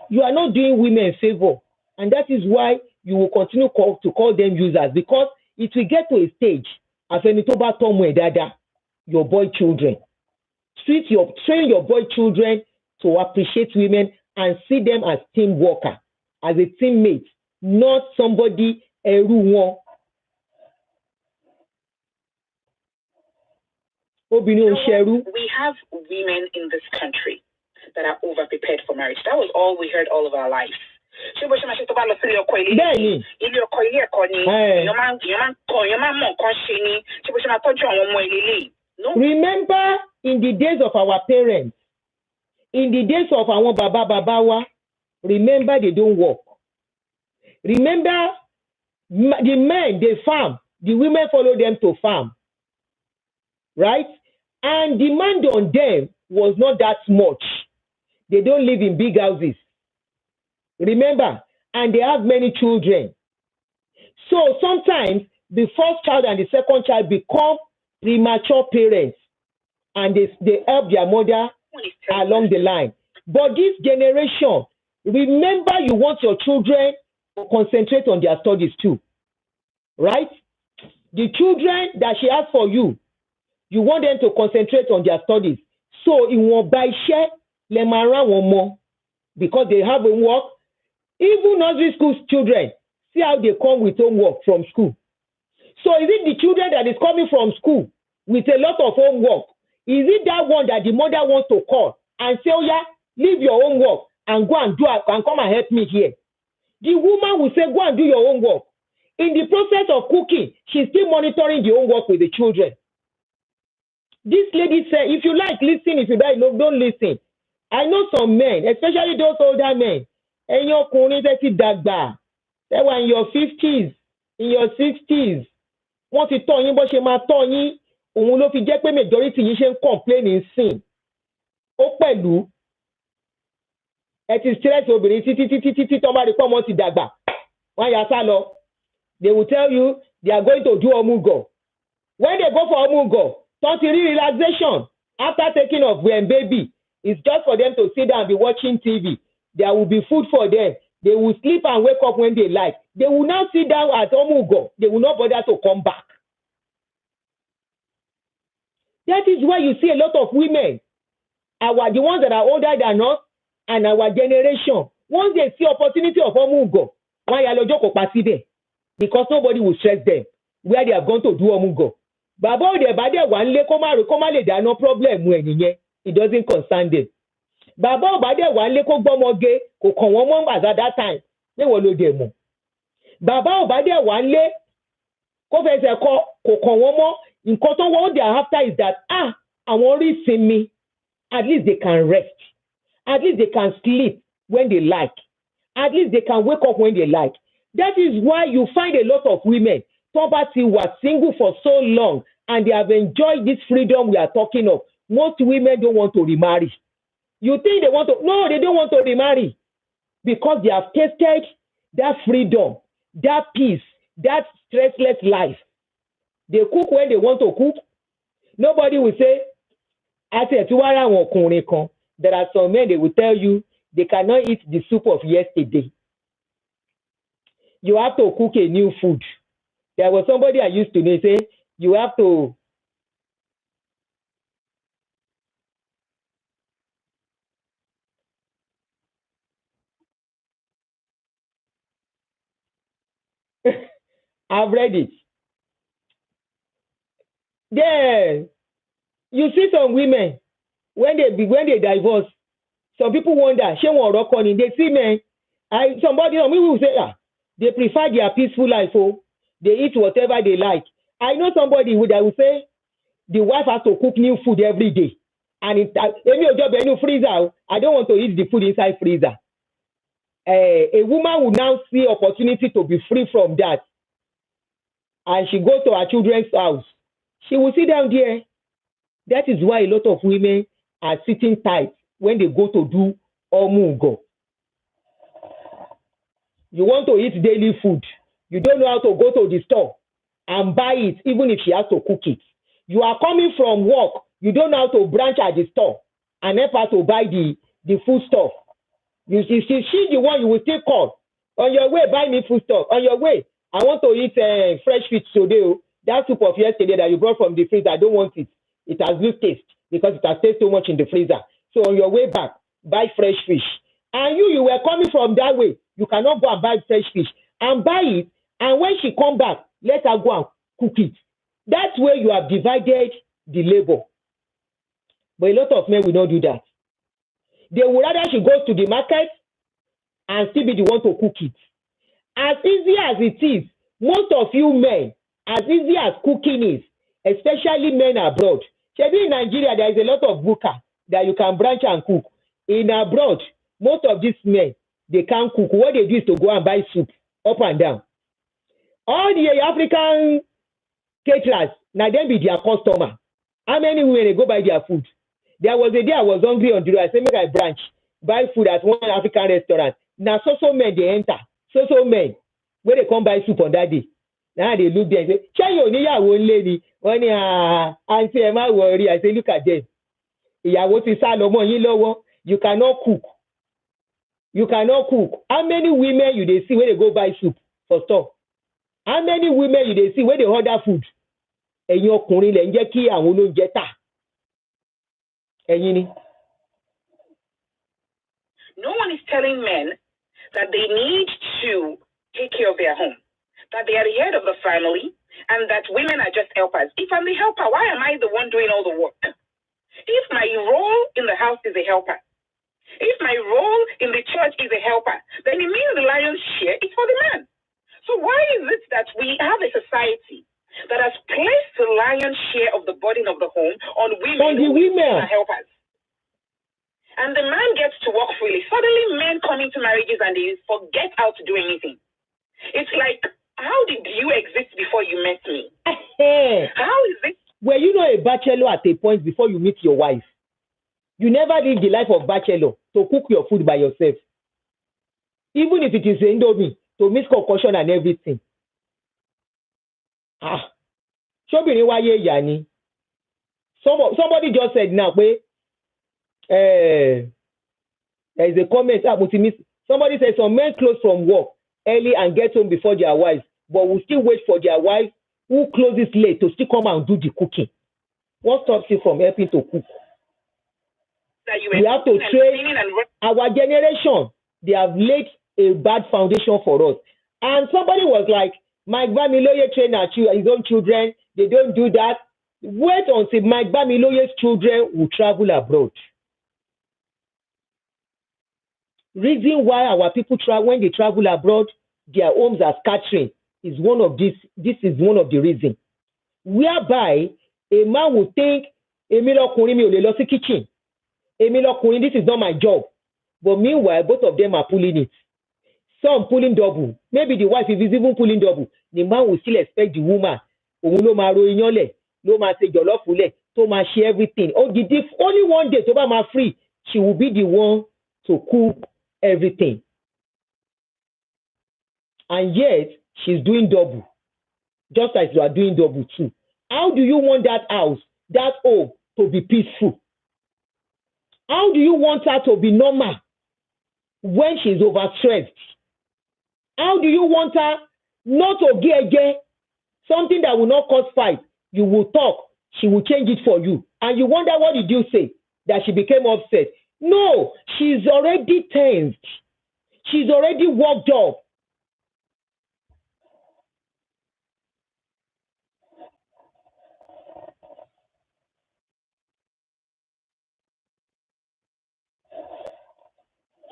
You are not doing women a favor. And that is why you will continue to call them users, because it will get to a stage as your boy children. Train your boy children to appreciate women and see them as team worker, as a teammate, not somebody everyone. We have women in this country that are over prepared for marriage. That was all we heard all of our lives. Remember in the days of our parents, in the days of our babawa, remember they don't work. Remember the men, they farm, the women follow them to farm. Right? And demand on them was not that much. They don't live in big houses. Remember, and they have many children. So sometimes the first child and the second child become premature parents, and they help their mother along the line. But this generation, remember, you want your children to concentrate on their studies too. Right? The children that she has for you, you want them to concentrate on their studies. So, in one by share, lè máa rán àwọn ọmọ because they have homework. Even nursery school children, see how they come with homework from school. So is it the children that is coming from school with a lot of homework? Is it that one that the mother wants to call and say, oh yeah, leave your homework and go and do it and come and help me here? The woman will say, go and do your homework. In the process of cooking, she's still monitoring the homework with the children. This lady said, if you like, listen. If you like, no, don't listen. I know some men, especially those older men, and your community dagba, they were in your 50s, in your 60s. Wọ́n ti tọ́ yín bó ṣe máa tọ́ yín, òun ló fi jẹ́ pé majority yín ṣe ń complain sin. Ó pẹ̀lú ẹ ti stress obìnrin títí tó bá rí pé ọmọ ti dàgbà. Wọ́n yà sá lọ. They will tell you they are going to do omugo. When they go for omugo, don't relaxation after taking of baby. It's just for them to sit down and be watching TV. There will be food for them. They will sleep and wake up when they like. They will now sit down at omugo. They will not bother to come back. That is why you see a lot of women, the ones that are older than us and our generation, once they see opportunity of omugo, wọ́n yà lọ́jọ́ kò pa síbẹ̀ because nobody will stress them where they are going to do omugo. Bàbá òde ìbàdàn wà ń lé kó má lè dáná problem ẹ̀ nìyẹn. It doesn't concern them. Bàbá òbádẹ́ wà ń lé kó gbọ́mọge kò kàn wọ́n mọ́ at that time. Níwọ̀n ló dé mọ̀. Bàbá òbádẹ́ wà ń lé kó fẹsẹ̀ kọ kò kàn wọ́n mọ́. Nǹkan tó wọ́n they are after is that àwọn rí sinmi. At least they can rest. At least they can sleep when they like. At least they can wake up when they like. That is why you find a lot of women poverty was single for so long and they have enjoyed this freedom we are talking of. Most women don't want to remarry. You think they want to? No, they don't want to remarry because they have tasted that freedom, that peace, that stressless life. They cook when they want to cook. Nobody will say, there are some men, they will tell you they cannot eat the soup of yesterday. You have to cook a new food. There was somebody I used to know say, you have to I've read it. Then you see some women when they divorce, some people wonder, they see men, somebody will say, they prefer their peaceful life, they eat whatever they like. I know somebody that will say the wife has to cook new food every day. And freezer, I don't want to eat the food inside freezer. A woman will now see opportunity to be free from that. And she goes to her children's house. She will sit down there. That is why a lot of women are sitting tight when they go to do omugo. You want to eat daily food. You don't know how to go to the store and buy it, even if she has to cook it. You are coming from work. You don't know how to branch at the store and help her to buy the food stuff. You see, she's the one you will still call. On your way, buy me food stuff. On your way, I want to eat fresh fish today. That soup of yesterday that you brought from the freezer, I don't want it. It has no taste because it has tasted so much in the freezer. So on your way back, buy fresh fish. And you were coming from that way. You cannot go and buy fresh fish and buy it. And when she come back, let her go and cook it. That's where you have divided the labor. But a lot of men will not do that. They would rather she goes to the market and still be the one to cook it. As easy as it is, most of you men, as easy as cooking is, especially men abroad. Maybe in Nigeria, there is a lot of buka that you can branch and cook. In abroad, most of these men, they can't cook. What they do is to go and buy soup up and down. All the African caterers, now them be their customer. How many women they go buy their food? There was a day I was hungry on the road. I said, make I branch, buy food at one African restaurant. Now, so men, they enter. So men, where they come buy soup on that day. Now they look there and say, "Shey you need your own lady." When I say, "Am I worry?" I say, "Look at them. Ìyàwó ti sá lọ mọ́ yín lọ́wọ́. You cannot cook. You cannot cook. How many women you they see where they go buy soup for store? How many women you they see where they order food? Ẹ̀yin ọkùnrin lẹ ń jẹ́ kí àwọn olóúnjẹ tà. Ẹ̀yin ni. No one is telling men that they need to take care of their home, that they are the head of the family, and that women are just helpers. If I'm the helper, why am I the one doing all the work? If my role in the house is a helper, if my role in the church is a helper, then it means the lion's share is for the man. So why is it that we have a society that has placed the lion's share of the burden of the home on women who are helpers? And the man gets to work freely. Suddenly men come into marriages and they forget how to do anything. It's like, how did you exist before you met me? How is it? Were you not a bachelor at a point before you meet your wife? You never lived the life of bachelor to cook your food by yourself. Even if it is indomie, to mix concoction and everything. Somebody just said now, there is a comment. Somebody said some men close from work early and get home before their wives, but will still wait for their wives who closes late to still come and do the cooking. What stops you from helping to cook? We have to train our generation. They have laid a bad foundation for us. And somebody was like, Mike Bamiloye train his own children. They don't do that. Wait until Mike Bamiloye's children will travel abroad. Reason why our people when they travel abroad, their homes are scattering is one of this. This is one of the reasons. Whereby a man will think, kitchen. This is not my job. But meanwhile, both of them are pulling it. Some pulling double. Maybe the wife is even pulling double. The man will still expect the woman. To share everything. Only one day, to free, she will be the one to cook everything. And yet, she's doing double. Just as you are doing double too. How do you want that house, that home, to be peaceful? How do you want her to be normal when she's overstressed? How do you want her not to get something that will not cause fight? You will talk, she will change it for you. And you wonder, what did you say? That she became upset. No, she's already tensed. She's already worked up.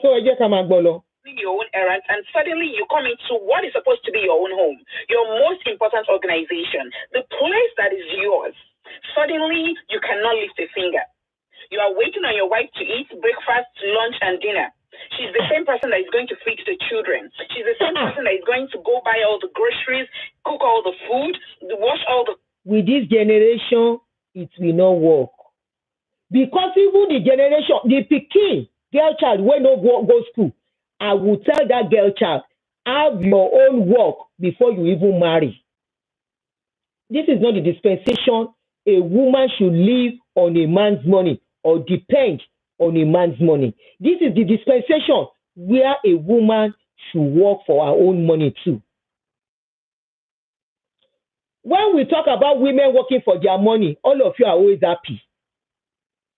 So I just come and go your own errands, and suddenly you come into what is supposed to be your own home, your most important organization, the place that is yours. Suddenly you cannot lift a finger. You are waiting on your wife to eat breakfast, lunch, and dinner. She's the same person that is going to feed the children. She's the same person that is going to go buy all the groceries, cook all the food, wash all the... With this generation, it will not work. Because even the generation, the pikin, girl child, when no go school, I will tell that girl child, have your own work before you even marry. This is not the dispensation a woman should live on a man's money or depend on a man's money. This is the dispensation where a woman should work for her own money too. When we talk about women working for their money, all of you are always happy.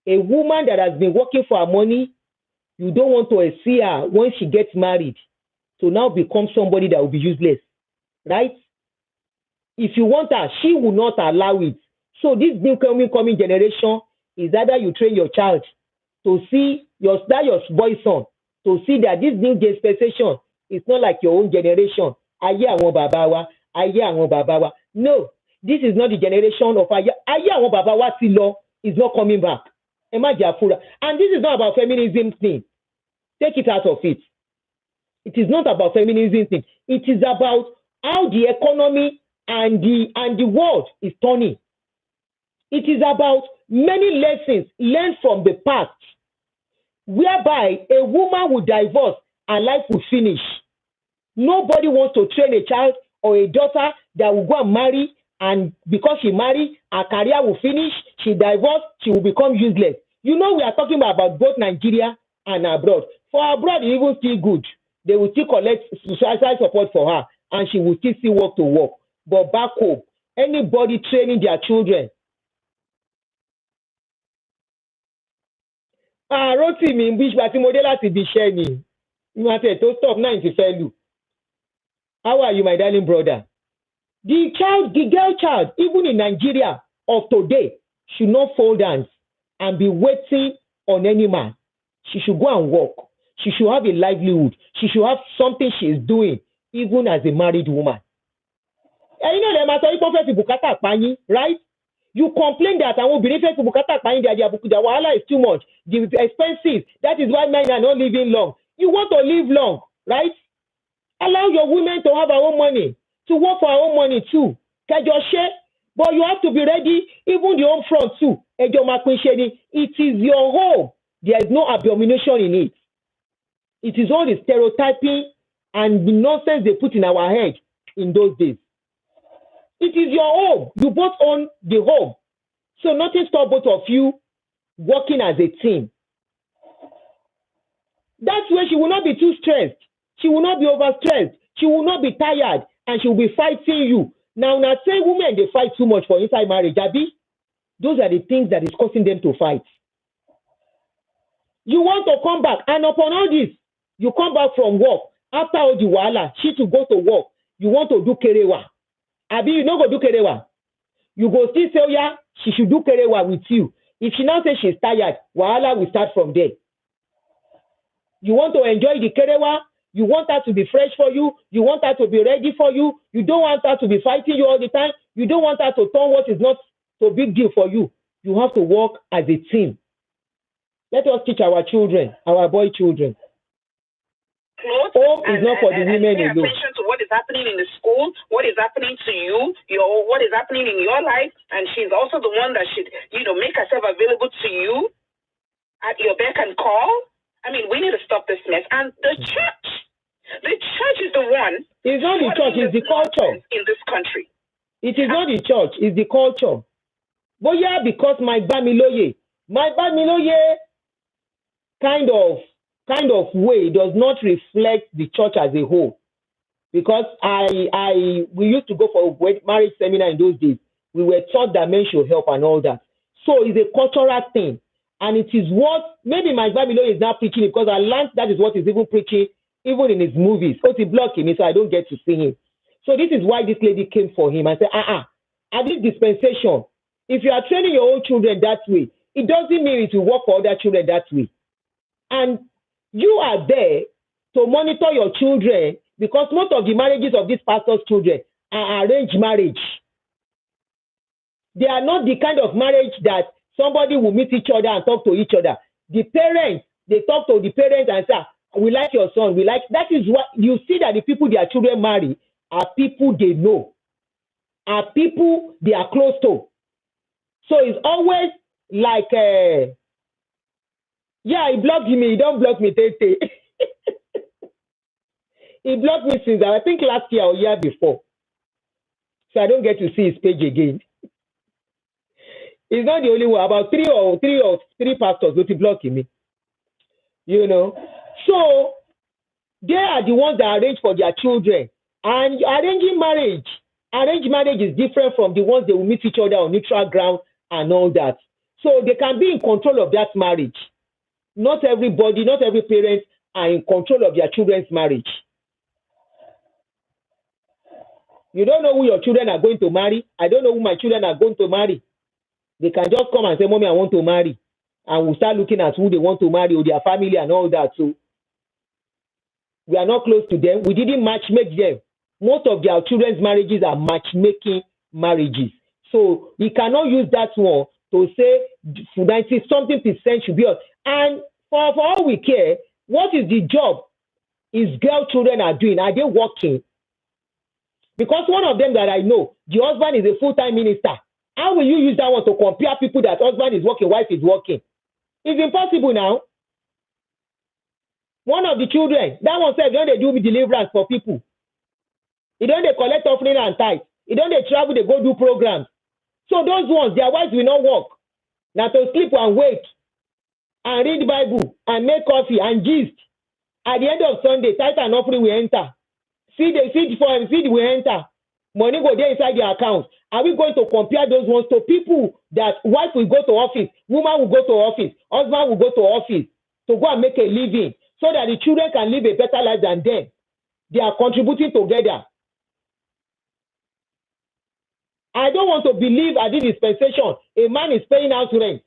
A woman that has been working for her money, you don't want to see her when she gets married to now become somebody that will be useless, right? If you want her, she will not allow it. So this new coming generation is either you train your child to see your boy son to see that this new dispensation is not like your own generation. No, this is not the generation of law is not coming back. And this is not about feminism thing. Take it out of it. It is not about feminism thing. It is about how the economy and the world is turning. It is about many lessons learned from the past, whereby a woman will divorce and life will finish. Nobody wants to train a child or a daughter that will go and marry, and because she married, her career will finish, she divorced, she will become useless. You know, we are talking about both Nigeria and abroad. For abroad, it even still good. They will still collect social support for her, and she will still see work to work. But back home, anybody training their children, Rotí mi bí ìgbà tí mo dé láti ibi iṣẹ́ ni. Mo àti ẹ̀ tó stop 9 ti fẹ́ lù. How are you, my darling brother? The girl child, even in Nigeria of today, should not fold hands and be waiting on any man. She should go and work. She should have a livelihood. She should have something she is doing, even as a married woman. And you know, the matter is perfect bukata pani, right? You complain that àwọn obìnrin fẹ́ fi bukata pani, their wahala is too much. The expensive. That is why men are not living long. You want to live long, right? Allow your women to have our own money, to work for our own money too. Kẹjọ ṣe, but you have to be ready, even the home front too. Ẹjọ máa pín ṣe ni. It is your home. There is no abomination in it. It is all the stereotyping and the nonsense they put in our head in those days. It is your home. You both own the home. So nothing stops both of you working as a team. That's where she will not be too stressed. She will not be overstressed. She will not be tired, and she will be fighting you. Now say women, they fight too much for inside marriage, Abi. Those are the things that is causing them to fight. You want to come back, and upon all this, you come back from work. After all the wahala, she to go to work. You want to do kerewa. Abi, you no go do kerewa. You go still say, oh yeah, she should do kerewa with you. If she now says she's tired, wahala will start from there. You want to enjoy the kerewa. You want her to be fresh for you. You want her to be ready for you. You don't want her to be fighting you all the time. You don't want her to turn what is not so big deal for you. You have to work as a team. Let us teach our children, our boy children. Home is not for the women alone. Pay attention to what is happening in the school, what is happening to you, what is happening in your life, and she's also the one that should, make herself available to you at your beck and call. I mean, we need to stop this mess. And the church is the one. It's not the church, it's the culture in this country. It is not the church, it's the culture. But yeah, because my Bamiloye kind of way does not reflect the church as a whole. Because we used to go for a marriage seminar in those days. We were taught that men should help and all that. So it's a cultural thing. And it is what maybe my Babylon is now preaching it, because I learned that is what he's even preaching, even in his movies. So he blocked him, so I don't get to see him. So this is why this lady came for him and said, at this dispensation, if you are training your own children that way, it doesn't mean it will work for other children that way. And you are there to monitor your children, because most of the marriages of these pastors' children are arranged marriage. They are not the kind of marriage that somebody will meet each other and talk to each other. The parents, they talk to the parents and say, we like your son, we like. That is what you see, that the people their children marry are people they know, are people they are close to. So it's always like, he blocked me, he don't block me, Tete. He blocked me since, I think, last year or year before. So I don't get to see his page again. He's not the only one. About three pastors will be blocking me. So they are the ones that arrange for their children. And arranged marriage is different from the ones they will meet each other on neutral ground and all that. So they can be in control of that marriage. Not everybody, not every parent are in control of their children's marriage. You don't know who your children are going to marry. I don't know who my children are going to marry. They can just come and say, Mommy, I want to marry. And we'll start looking at who they want to marry or their family and all that. So we are not close to them. We didn't matchmake them. Most of their children's marriages are matchmaking marriages. So we cannot use that one to say 90-something% should be on. And for all we care, what is the job his girl children are doing? Are they working? Because one of them that I know, the husband is a full-time minister. How will you use that one to compare people that husband is working, wife is working? It's impossible now. One of the children, that one said, don't they do deliverance for people? Don't they collect offering and tithe? Don't they travel, they go do programs? So those ones, their wives will not work. Now to sleep and wait and read the Bible and make coffee and gist. At the end of Sunday, tithe and offering will enter. Feed will enter. money go there inside their account. Are we going to compare those ones to people that wife will go to office, woman will go to office, husband will go to office to go and make a living so that the children can live a better life than them? They are contributing together. I don't want to believe at this dispensation a man is paying house rent,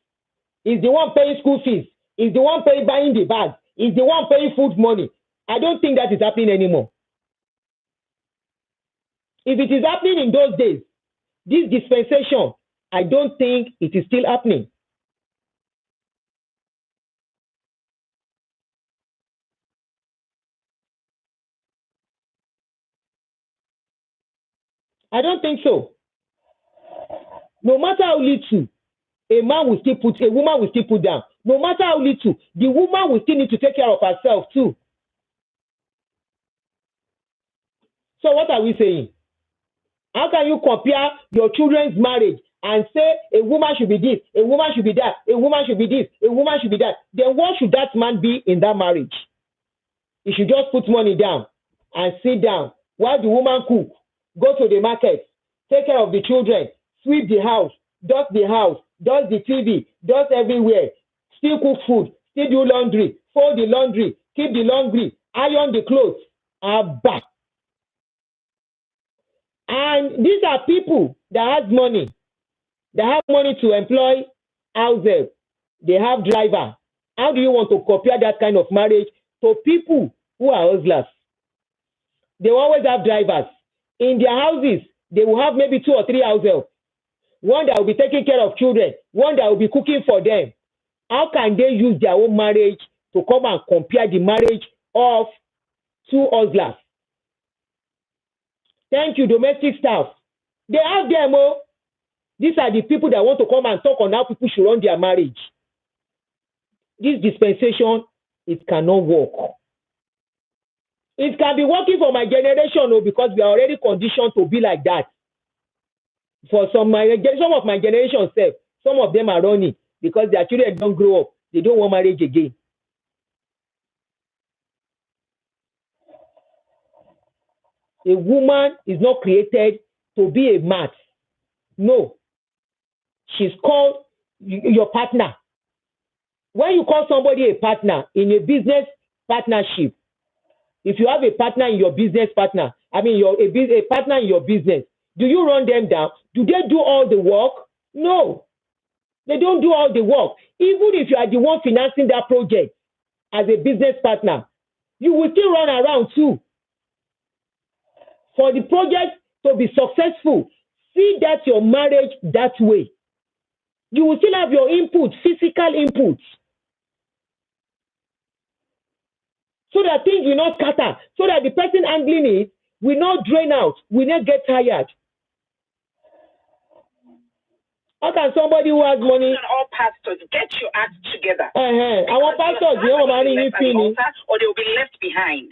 is the one paying school fees, is the one paying buying the bag, is the one paying food money. I don't think that is happening anymore. If it is happening in those days, this dispensation, I don't think it is still happening. I don't think so. No matter how little, a woman will still put down. No matter how little, the woman will still need to take care of herself too. So what are we saying? How can you compare your children's marriage and say a woman should be this, a woman should be that, a woman should be this, a woman should be that? Then what should that man be in that marriage? He should just put money down and sit down while the woman cook, go to the market, take care of the children, sweep the house, does the TV, does everywhere, still cook food, still do laundry, fold the laundry, keep the laundry, iron the clothes, back. And these are people that have money. They have money to employ house help. They have driver. How do you want to compare that kind of marriage to people who are hustlers? They will always have drivers. In their houses, they will have maybe 2 or 3 house help. One that will be taking care of children, one that will be cooking for them. How can they use their own marriage to come and compare the marriage of 2 hustlers? Thank you, domestic staff. They have them. These are the people that want to come and talk on how people should run their marriage. This dispensation, it cannot work. It can be working for my generation because we are already conditioned to be like that. For some of my generation, some of them are running because their children don't grow up. They don't want marriage again. A woman is not created to be a mat. No. She's called your partner. When you call somebody a partner in a business partnership, if you have a partner in your business partner, a partner in your business, do you run them down? Do they do all the work? No. They don't do all the work. Even if you are the one financing that project as a business partner, you will still run around too. For the project to be successful, see that your marriage that way. You will still have your input, physical input. So that things will not scatter. So that the person handling it will not drain out, will not get tired. How can somebody who has money? All pastors, get your act together. Our pastors, they will or they will be left behind.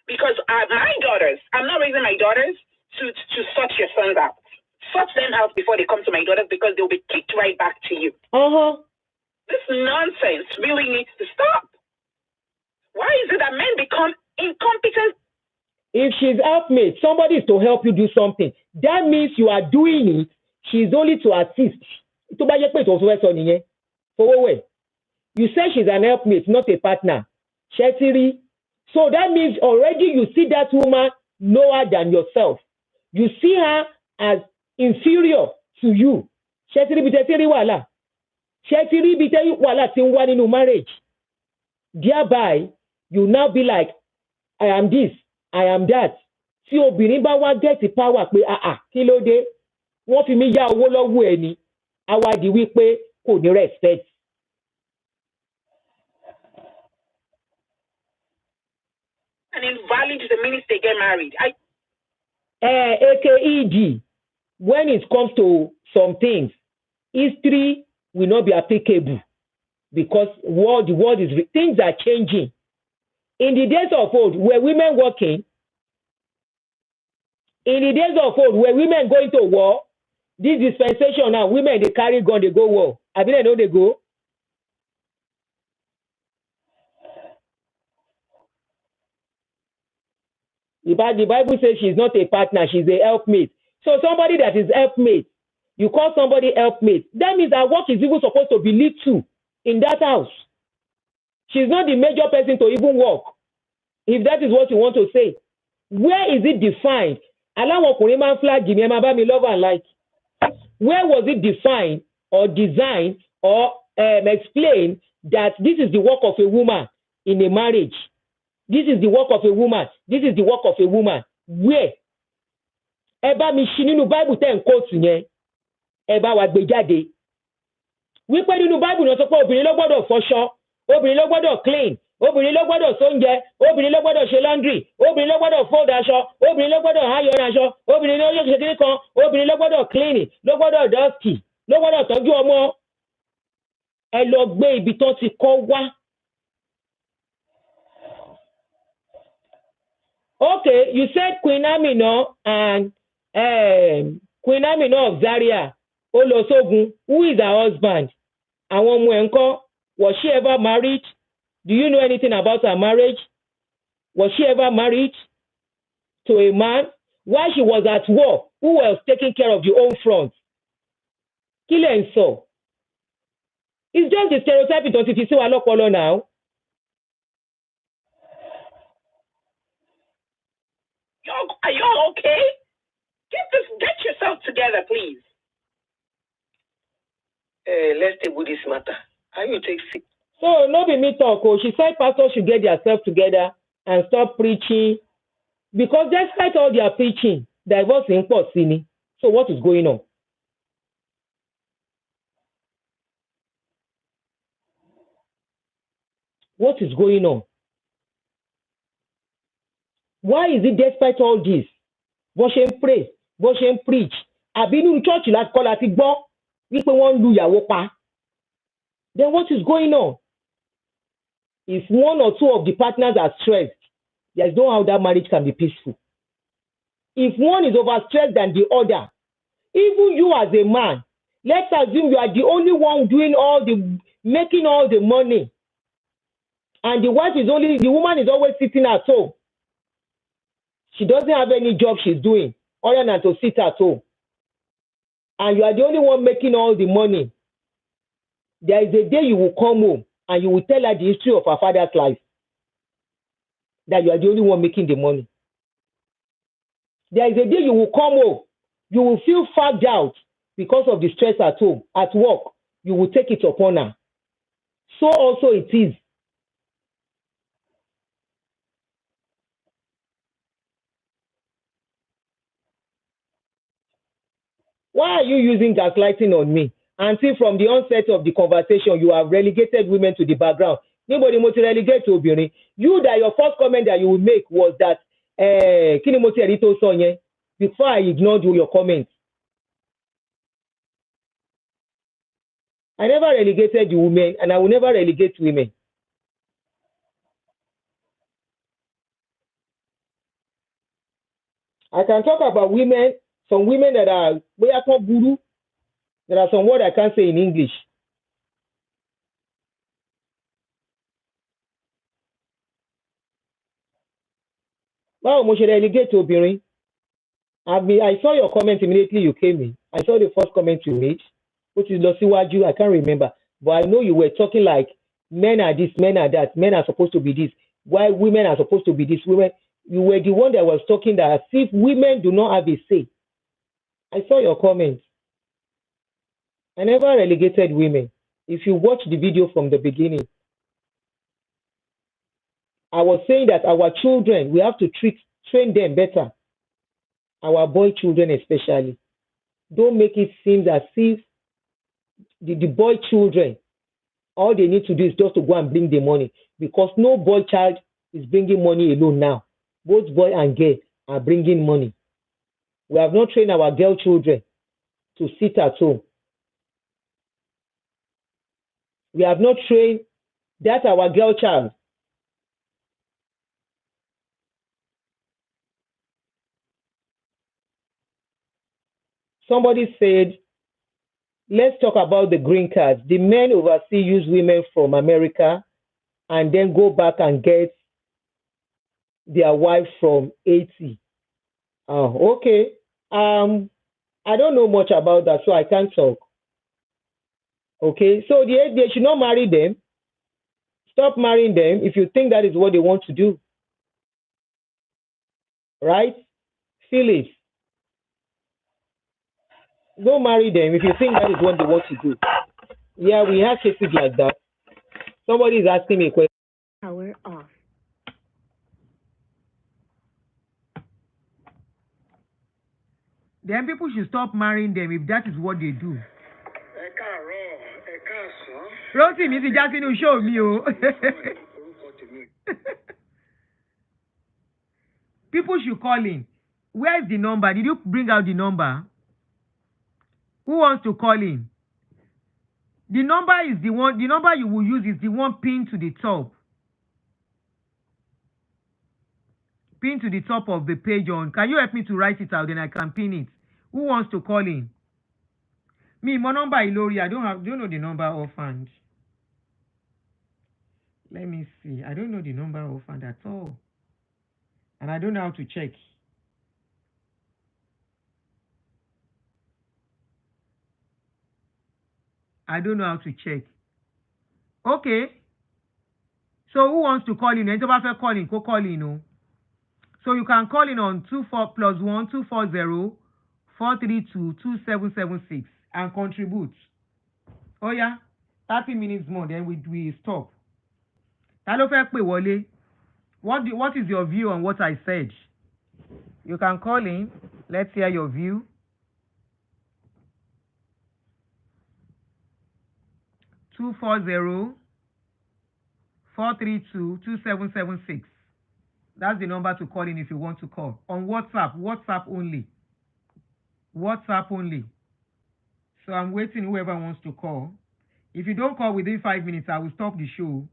Because my daughters, I'm not raising my daughters to sort your sons out. Sort them out before they come to my daughters because they'll be kicked right back to you. This nonsense really needs to stop. Why is it that men become incompetent? If she's helpmate, somebody is to help you do something. That means you are doing it. She's only to assist. You say she's an helpmate, not a partner. So that means already you see that woman lower than yourself. You see her as inferior to you. Marriage. Thereby, you now be like, I am this, I am that. Tí obìnrin bá wá get the power pé kí ló dé? Wọ́n fi mí yá owó lọ́wọ́ ẹ ni. A wá di wípé kò ní respect. And invalid the minute they get married. AKED, when it comes to some things, history will not be applicable because the world is things are changing. In the days of old, were women working? In the days of old, were women going to war? This dispensation now, women they carry gun, they go war. I mean, I know they go. The Bible says she's not a partner, she's a helpmate. So somebody that is helpmate, you call somebody helpmate. That means that work is even supposed to be little in that house. She's not the major person to even work. If that is what you want to say, where is it defined? Allow ọkùnrin máa ń flag mi, ẹ máa bá mi love and like. Where was it defined or designed or explained that this is the work of a woman in a marriage? This is the work of a woman. This is the work of a woman. Where? Ẹ bá mi ṣí nínú Bible tẹ́ ń kóòtù yẹn, ẹ bá wa gbé jáde. Wípé nínú Bible náà sọ pé obìnrin ló gbọ́dọ̀ fọṣọ, obìnrin ló gbọ́dọ̀ clean, obìnrin ló gbọ́dọ̀ sóúnjẹ, obìnrin ló gbọ́dọ̀ ṣe laundry, obìnrin ló gbọ́dọ̀ fold aṣọ, obìnrin ló gbọ́dọ̀ iron aṣọ, obìnrin ló ṣe kíní kan, obìnrin ló gbọ́dọ̀ clean, ló gbọ́dọ̀ dusty, ló gbọ́dọ̀ tọ́jú ọmọ. Ẹ lọ gbé ibi tán ti kọ́ wá. Okay, you said Queen Amina and Queen Amina of Zaria, Olosogun, who is her husband? Àwọn ọmọ ẹ̀ ńkọ́? Was she ever married? Do you know anything about her marriage? Was she ever married to a man? While she was at war, who was taking care of the home front? Kí lẹ̀ ń sọ? It's just the stereotype tó ti fi sí wa lọ́pọlọ now. Are you okay? Get yourself together, please. Let's deal with this matter. How you take sick? So, no be me talk. Oh, she said pastors should get themselves together and stop preaching. Because despite all their preaching, divorce is impossible. So, what is going on? What is going on? Why is it despite all this? Bó ṣe ń pray, bó ṣe ń preach. Àbí nínú church láti kọ́ láti gbọ́ wípé wọ́n ń lu ìyàwó pa. Then what is going on? If one or two of the partners are stressed, there's no how that marriage can be peaceful. If one is overstressed than the other, even you as a man, let's assume you are the only one making all the money, and the woman is always sitting at home. She doesn't have any job she's doing other than to sit at home. And you are the only one making all the money. There is a day you will come home and you will tell her the history of her father's life. That you are the only one making the money. There is a day you will come home, you will feel fagged out because of the stress at home, at work. You will take it upon her. So also it is. Why are you using gaslighting on me? Until from the onset of the conversation, you have relegated women to the background. Nobody must relegate to obìnrin. You, that your first comment that you will make was that, kí ni mo ti ẹ̀rí tó sọ yẹn? Before I ignored your comments. I never relegated the women, and I will never relegate women. I can talk about women, some women that are guru. There are some words I can't say in English. Báwo mo ṣe relegate to obìnrin? I saw your comment immediately you came in. I saw the first comment you made, which is lọ síwájú. I can't remember, but I know you were talking like men are this, men are that, men are supposed to be this, why women are supposed to be this, women. You were the one that was talking that as if women do not have a say. I saw your comments. I never relegated women. If you watch the video from the beginning, I was saying that our children, we have to train them better. Our boy children especially. Don't make it seem as if the boy children, all they need to do is just to go and bring the money. Because no boy child is bringing money alone now. Both boy and girl are bringing money. We have not trained our girl children to sit at home. We have not trained that our girl child. Somebody said, let's talk about the green cards. The men overseas use women from America and then go back and get their wife from 80. Oh, okay. I don't know much about that, so I can't talk. Okay, so they should not marry them. Stop marrying them if you think that is what they want to do. Right? Phyllis, don't marry them if you think that is what they want to do. Yeah, we have cases like that. Somebody is asking me a question. Power off. Then people should stop marrying them if that is what they do. Rosie, Mrs. Jackson will show me. People should call in. Where's the number? Did you bring out the number? Who wants to call in? The number is the one, the number you will use is the one pinned to the top. Pin to the top of the page on. Can you help me to write it out? Then I can pin it. Who wants to call in? Me, my number is Lori. I don't know the number offhand. Let me see. I don't know the number offhand at all. And I don't know how to check. I don't know how to check. Okay. So who wants to call in? Anybody call in? Call in, no. So you can call in on 24 plus 1 240 432 2776 and contribute. Oh yeah, 30 minutes more, then we stop. Hello, Wole. What is your view on what I said? You can call in. Let's hear your view. Two 432 2776. That's the number to call in if you want to call. On WhatsApp only. WhatsApp only. So I'm waiting whoever wants to call. If you don't call within 5 minutes, I will stop the show.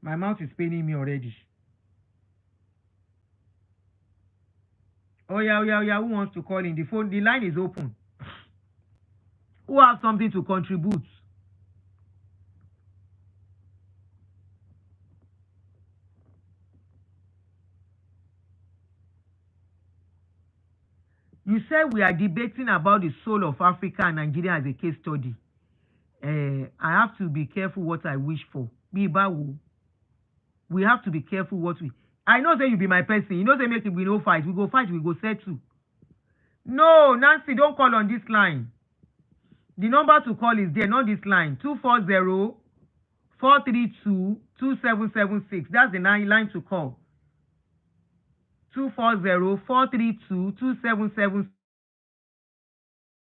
My mouth is paining me already. Oh yeah. Who wants to call in? The line is open. Who has something to contribute? You said we are debating about the soul of Africa and Nigeria as a case study. I have to be careful what I wish for. We have to be careful what we... I know say you be my person. You know say make we no fight. We go fight, we go settle. No, Nancy, don't call on this line. The number to call is there, not this line. 240 432 2776. That's the line to call. 240 432 2776.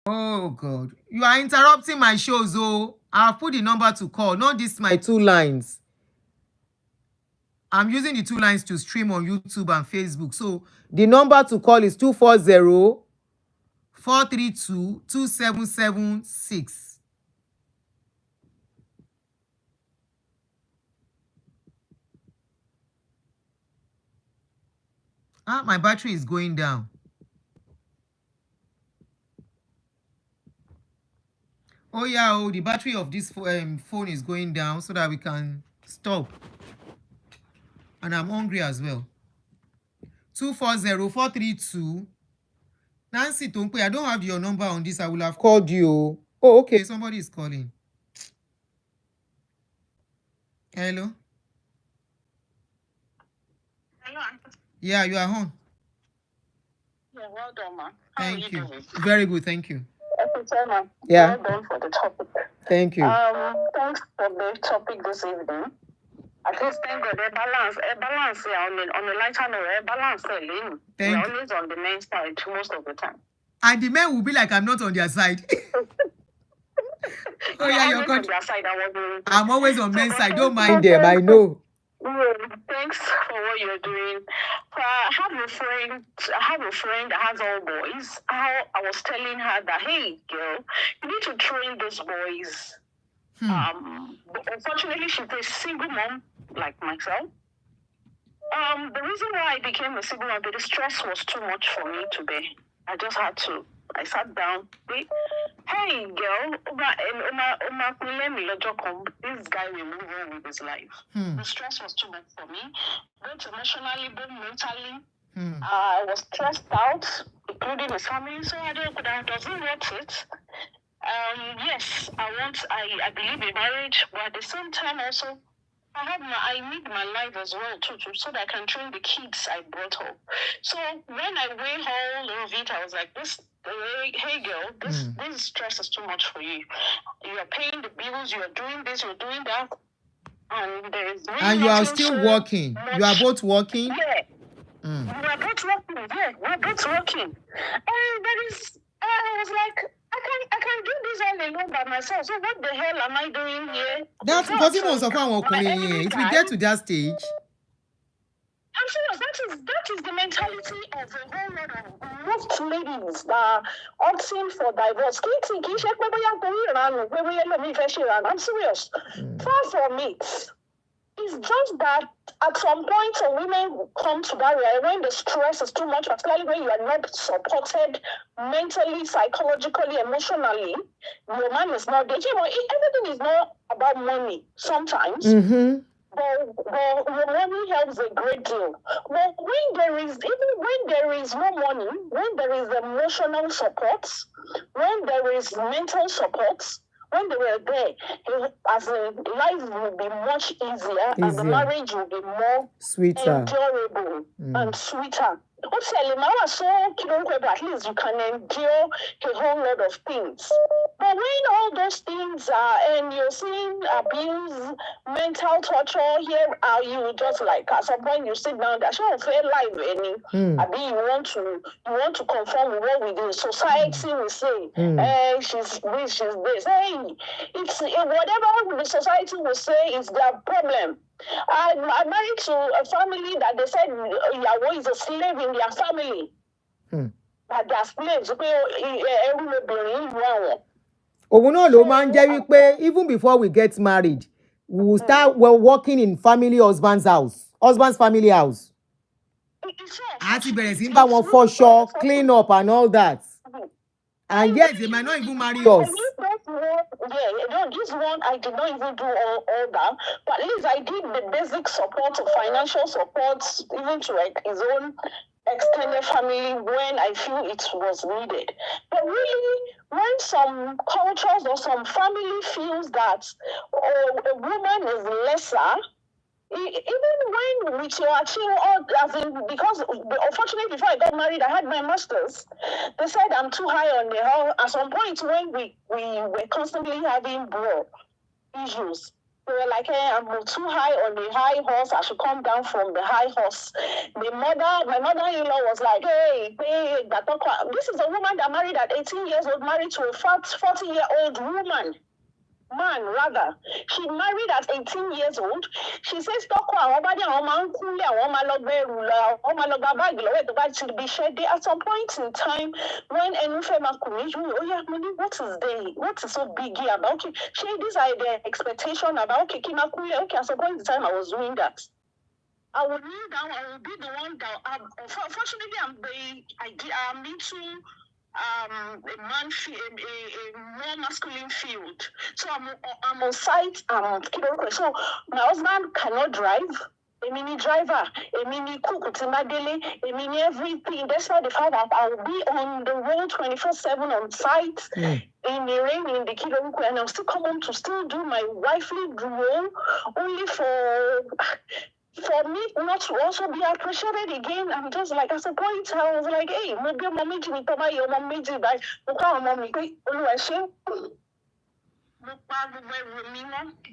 Oh God. You are interrupting my shows, oh. I'll put the number to call, not this my 2 lines. I'm using the 2 lines to stream on YouTube and Facebook. So the number to call is 240 432 2776. My battery is going down. Oh yeah, the battery of this phone is going down so that we can stop. And I'm hungry as well. 240 432. Nancy Tonkwe, I don't have your number on this. I will have called you. Oh, okay. Somebody is calling. Hello? Hello. Yeah, you are on. Yeah, well done, ma. How Thank are you you. doing? Very good, thank you. Ma. Yeah. Well done for the topic. Thank you. Thanks for the topic this evening. At least thank God, a balance on the lighter note, a balance. We're always on the men's side most of the time. And the men will be like, I'm not on their side. Oh yeah, you're on their side. I'm always on men's side. Don't mind them, I know. Thanks for what you're doing. I have a friend that has all boys. I was telling her that, hey, girl, you need to train those boys. But unfortunately, she's a single mom like myself. The reason why I became a single mom, the stress was too much for me to bear. I sat down. Hey, girl, this guy will move on with his life. The stress was too much for me, both emotionally, both mentally. I was stressed out, including his family, so I doesn't want it. Yes, I believe in marriage, but at the same time also, I need my life as well too, so that I can train the kids I brought up. So when I weigh all of it, I was like, hey girl, this stress is too much for you. You're paying the bills, you're doing this, you're doing that, and there is really and you are still working. You are both working. Yeah. We are both working. Yeah, we're both working. And there is, I was like, I can do this all alone by myself. So what the hell am I doing here? That's because he wants to find it will get to that stage. I'm serious. That is the mentality of a whole lot of most ladies that are opting for divorce. I'm serious. Far from it. It's just that at some point, some women come to that reality when the stress is too much, particularly when you are not supported mentally, psychologically, emotionally. Your man is not there. Everything is not about money sometimes. But your money helps a great deal. But when there is no money, when there is emotional support, when there is mental support, when they were there, as in life will be much easier. And the marriage will be more sweeter, endurable, and sweeter. So at least you can endure a whole lot of things. But when all those things are, and you're seeing abuse, mental torture, here are you just like at some point you sit down, that's not fair life any. You want to conform with what we do. Society will say, hey, she's this, she's this. Hey, it's whatever the society will say is their problem. I'm married to a family that they said Yahweh is a slave in their family. That they are slaves. Even before we get married, we will start working in husband's family house. For sure, clean up and all that. And yes, they might not even marry us. This one I did not even do all that, but at least I did the basic support, financial support, even to like his own extended family when I feel it was needed. But really, when some cultures or some family feels that a woman is lesser, even when with your achievement, because unfortunately before I got married, I had my master's. They said I'm too high on the hill. At some point when we were constantly having issues, they were like, hey, I'm too high on the high horse. I should come down from the high horse. My mother-in-law was like, hey, this is a woman that married at 18 years old, married to a 40-year-old woman. Man, rather. She married at 18 years old. She says, at some point in time, when what is so big here about it? These are the expectation about okay, at some point in time, I was doing that. I would kneel down, I would be the one that, unfortunately, I'm into a more masculine field. So I'm on site. So my husband cannot drive. A mini driver, a mini cook, a mini everything. That's why the fact that I will be on the road 24/7 on site in the rain, in the kiddo, and I'll still come home to still do my wifely role, only for me not to also be appreciated again. I'm just like, at a point, I was like, hey,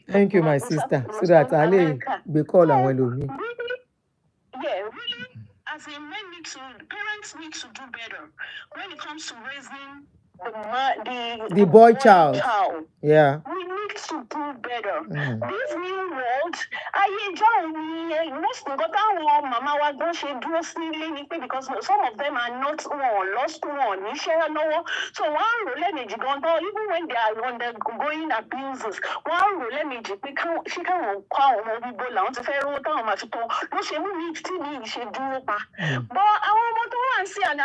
thank you, my sister. So that Ali be called and well. Yeah, really, as a parents need to do better when it comes to raising the boy child. Yeah. We need to do better. This new world, I enjoy most of the mama was going to do because some of them are not lost one. So even when they are undergoing abuses, she can't call but I want to see and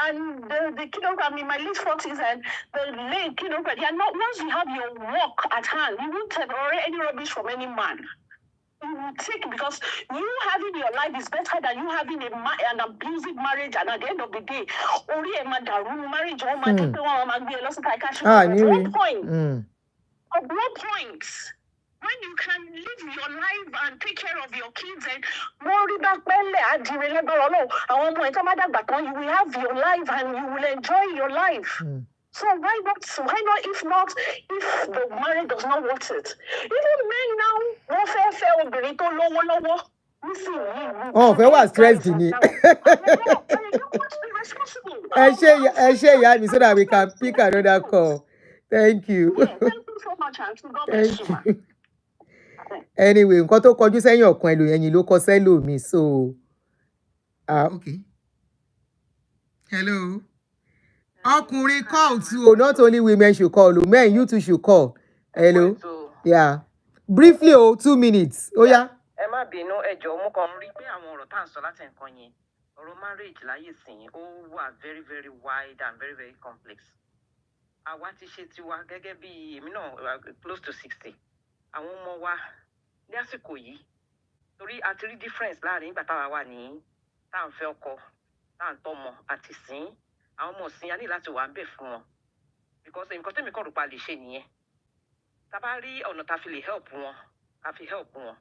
the kiddo in my late 40s and the late kiddo, they are not, once you have your work at hand, you won't tolerate any rubbish from any man. you will take, because you having your life is better than you having an abusive marriage, and at the end of the day, only a marriage or at one point. At what point, when you can live your life and take care of your kids and you will have your life and you will enjoy your life. So why not? If the marriage does not want it? Even men now, Oh, if I was stressed in it. I share me so that we can pick another call. Thank you. Yeah, thank you so much, Auntie. God bless you, ma. Anyway, nǹkan tó kọjú sẹ́yìn ọ̀kan ẹlòyẹn ló kọ sẹ́lòmíì, so okay. Hello. Ọkùnrin call too. Not only women should call, men, you too should call. Hello. Yeah. Briefly, 2 minutes. Oh yeah. Ẹ má bínú, ẹ jọ̀ọ́, mo kàn rí pé àwọn ọ̀rọ̀ tá à ń sọ láti nǹkan yẹn, ọ̀rọ̀ marriage láyé sìn ó wà very very wide and very very complex. Àwa ti ṣe tiwa gẹ́gẹ́ bí èmi náà close to 60. Àwọn ọmọ wa ní àsìkò yìí, torí a ti rí difference láàrin ìgbà táwa wà ní tá à ń fẹ́ ọkọ, tá à ń tọ́mọ àti sìn. Àwọn ọmọ sìn a ní láti wà ń bẹ̀ fún wọn, because nǹkan tẹ́mi kọ́ rò pa lè ṣe nìyẹn. Tá bá rí ọ̀nà tá fi lè help wọn, ká fi help wọn.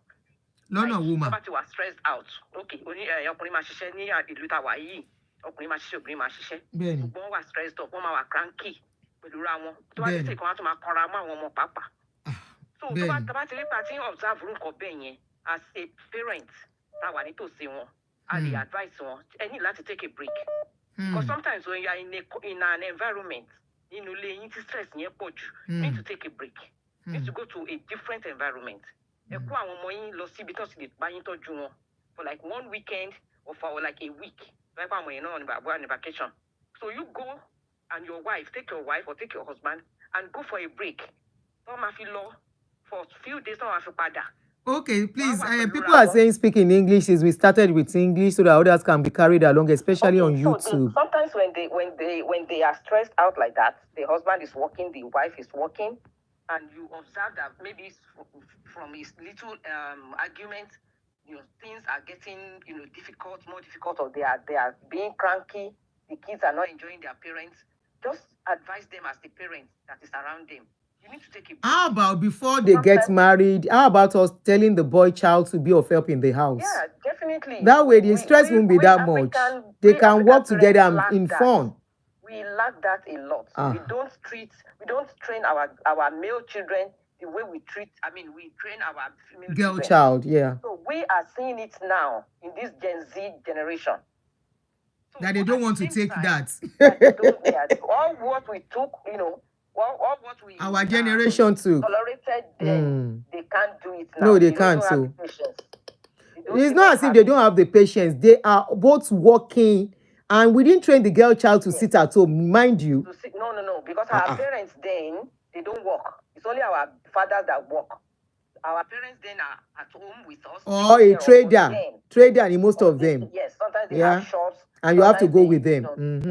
Lọ́nà wo mà? Tá bá ti wà stressed out, okay, ọkùnrin máa ṣiṣẹ́ ní ìlú tá wà yìí, ọkùnrin máa ṣiṣẹ́, obìnrin máa ṣiṣẹ́. Ṣùgbọ́n wọ́n wà stressed up, wọ́n máa wà cranky pẹ̀lú ra wọn. Tó bá ti ṣe kan wá tó máa kanra mọ́ àwọn ọmọ pàápàá. So tó bá ti rí pa tí observe nǹkan bẹ́ẹ̀ yẹn, as a parent tá wà nítòsí wọn, a lè advise wọn, ẹ ní láti take a break. Because sometimes when you are in an environment, nínú ilé yín tí stress yẹn pọ̀ jù, you need to take a break. You need to go to a different environment. Ẹ kó àwọn ọmọ yín lọ síbi tó sì lè bá yín tọ́jú wọn for like 1 weekend or for like a week. Báyìí pa àwọn èèyàn náà wà ní vacation. So you go and your wife, take your wife or take your husband and go for a break. Tó máa fi lọ for a few days, tó máa fi padà. Okay, please. People are saying speak in English since we started with English so that others can be carried along, especially on YouTube. So sometimes when they are stressed out like that, the husband is working, the wife is working, and you observe that maybe from his little argument, things are getting difficult, more difficult, or they are being cranky. The kids are not enjoying their parents. Just advise them as the parent that is around them. You need to take a break. How about before they get married? How about us telling the boy child to be of help in the house? Yeah, definitely. That way the stress won't be that much. They can work together and in fun. We lack that a lot. We don't train our male children the way we train our female girl children. Child, yeah. So we are seeing it now in this Gen Z generation. So that they don't want to take that. All what we took, all what we our generation too tolerated then, they can't do it now. No, they can't. So it's not as if they don't have the patience. They are both working, and we didn't train the girl child to sit at home, mind you. No, because our parents then, they don't work. It's only our fathers that work. Our parents then are at home with us. Or a trader in most of them. Yes, sometimes they have shops. And you have to go with them.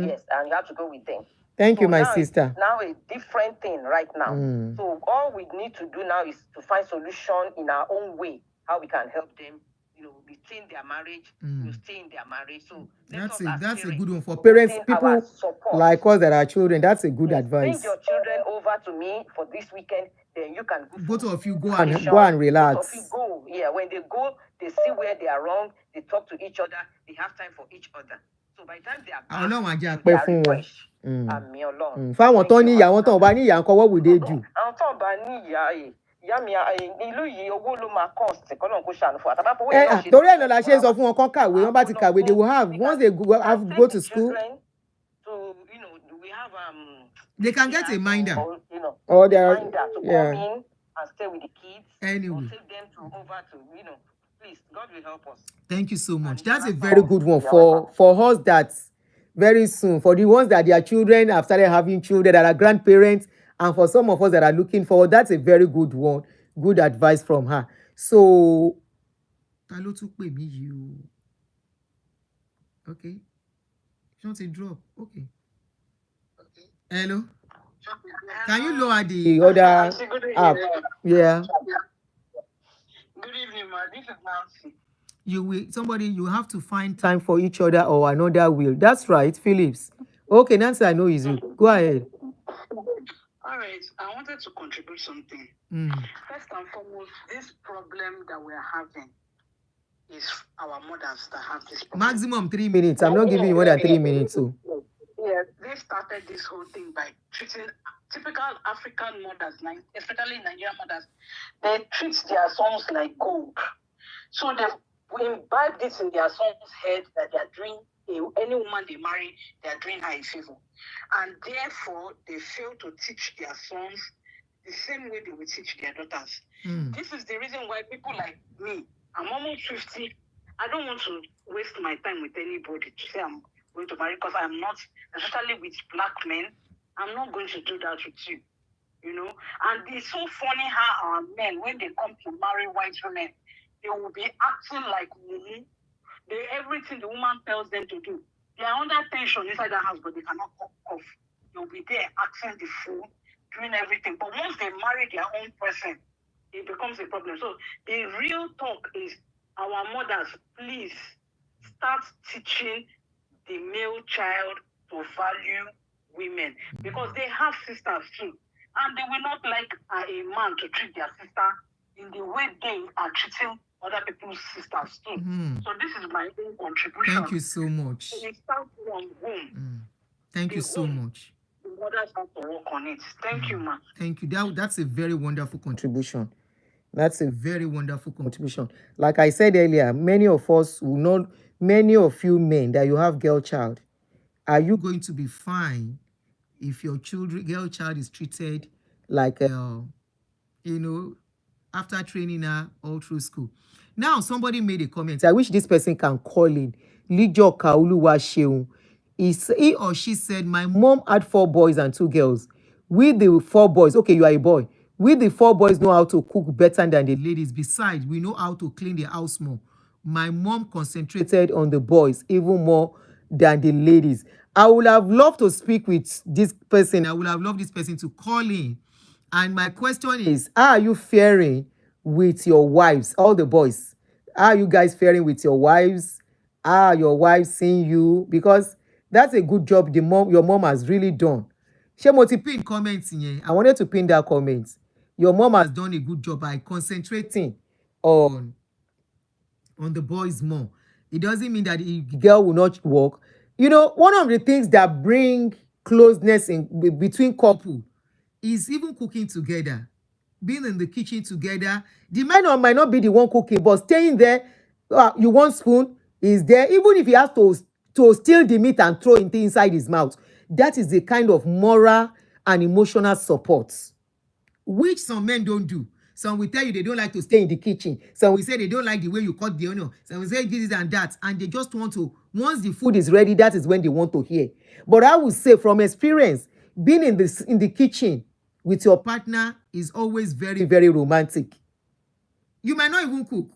Yes, and you have to go with them. Thank you, my sister. Now a different thing right now. So all we need to do now is to find solution in our own way, how we can help them, retain their marriage, stay in their marriage. So that's a good one for parents, people like us that are children. That's a good advice. Bring your children over to me for this weekend. Then you can go. Both of you go and relax. Both of you go. Yeah, when they go, they see where they are wrong. They talk to each other. They have time for each other. So by the time they are back, they are refreshed. Àmì Ọlọ́run. Fáwọn tó ní ìyá, àwọn tó bá ní ìyá ńkọ́, what would they do? Àwọn tó bá ní ìyá mi ìlú yìí owó ló máa cost kọ́nà kó ṣàánú fún wa. Tàbá fowó yẹn ṣe. Torí ẹ̀ náà la ṣe ń sọ fún wọn kán kàwé, wọ́n bá ti kàwé, they will have once they go to school. So we have they can get a minder. Or they are to come in and stay with the kids. Anyway. Or take them over to please, God will help us. Thank you so much. That's a very good one for us that very soon, for the ones that their children have started having children, that are grandparents, and for some of us that are looking forward, that's a very good one. Good advice from her. So, okay. Don't drop. Okay. Hello. Can you lower the other app? Yeah. Good evening, ma. this is Nancy. You have to find time for each other or another will. That's right, Phillips. Okay, Nancy, I know is you. Go ahead. All right, I wanted to contribute something. First and foremost, this problem that we're having is our mothers that have this problem. Maximum 3 minutes. I'm not giving you more than 3 minutes. So. Yeah, they started this whole thing by treating typical African mothers, especially Nigerian mothers, they treat their sons like gold. So they imbibe this in their sons' head that they are doing, any woman they marry, they are doing her a favor. And therefore, they fail to teach their sons the same way they will teach their daughters. This is the reason why people like me, I'm almost 50, I don't want to waste my time with anybody to say I'm going to marry, because I'm not, especially with black men, I'm not going to do that with you, you know. And it's so funny how our men, when they come to marry white women, they will be acting like mumu. Everything the woman tells them to do, they are under tension inside the house, but they cannot come off. They'll be there acting the fool, doing everything. But once they marry their own person, it becomes a problem. So the real talk is, our mothers, please start teaching the male child to value women, because they have sisters too, and they will not like a man to treat their sister in the way they are treating other people's sisters too. So this is my own contribution. Thank you so much. So it starts from home. Thank you so much. The mothers have to work on it. Thank you, ma. Thank you. That's a very wonderful contribution. That's a very wonderful contribution. Like I said earlier, many of us will not, many of you men that you have girl child, are you going to be fine if your girl child is treated like, after training her all through school? Now, somebody made a comment. I wish this person can call in. Lijo Kauluwa Sheun. He or she said, my mom had 4 boys and 2 girls. With the 4 boys, okay, you are a boy. We the 4 boys know how to cook better than the ladies. Besides, we know how to clean the house more. My mom concentrated on the boys even more than the ladies. I would have loved to speak with this person. I would have loved this person to call in. And my question is, how are you faring with your wives, all the boys? How are you guys faring with your wives? How are your wives seeing you? Because that's a good job your mom has really done. Ṣé mo ti pin comment yẹn? I wanted to pin that comment. Your mom has done a good job by concentrating on the boys more. It doesn't mean that the girl will not work. You know, one of the things that bring closeness between couple is even cooking together, being in the kitchen together. The man might not be the one cooking, but staying there, you want spoon, is there. Even if he has to steal the meat and throw it inside his mouth, that is the kind of moral and emotional support, which some men don't do. Some will tell you they don't like to stay in the kitchen. Some will say they don't like the way you cut the onion. Some will say this and that. And they just want to, once the food is ready, that is when they want to hear. But I would say from experience, being in the kitchen with your partner is always very, very romantic. You might not even cook.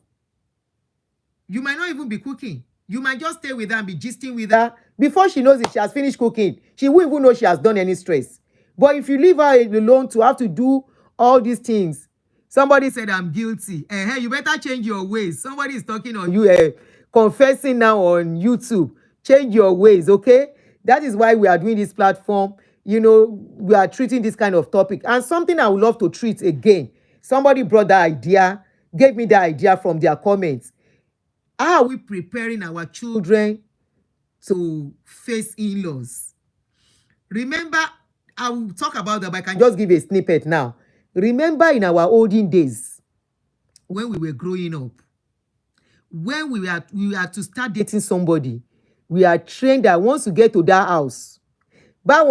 You might not even be cooking. You might just stay with her and be gisting with her. Before she knows it, she has finished cooking. She won't even know she has done any stress. But if you leave her alone to have to do all these things, somebody said, I'm guilty. Hey, you better change your ways. Somebody is talking on you, confessing now on YouTube. Change your ways, okay? That is why we are doing this platform. You know, we are treating this kind of topic. And something I would love to treat again. Somebody brought that idea, gave me the idea from their comments. How are we preparing our children to face in-laws? Remember, I will talk about that, but I can just give a snippet now. Remember in our olden days, when we were growing up, when we had to start dating somebody, we are trained that once you get to that house, they are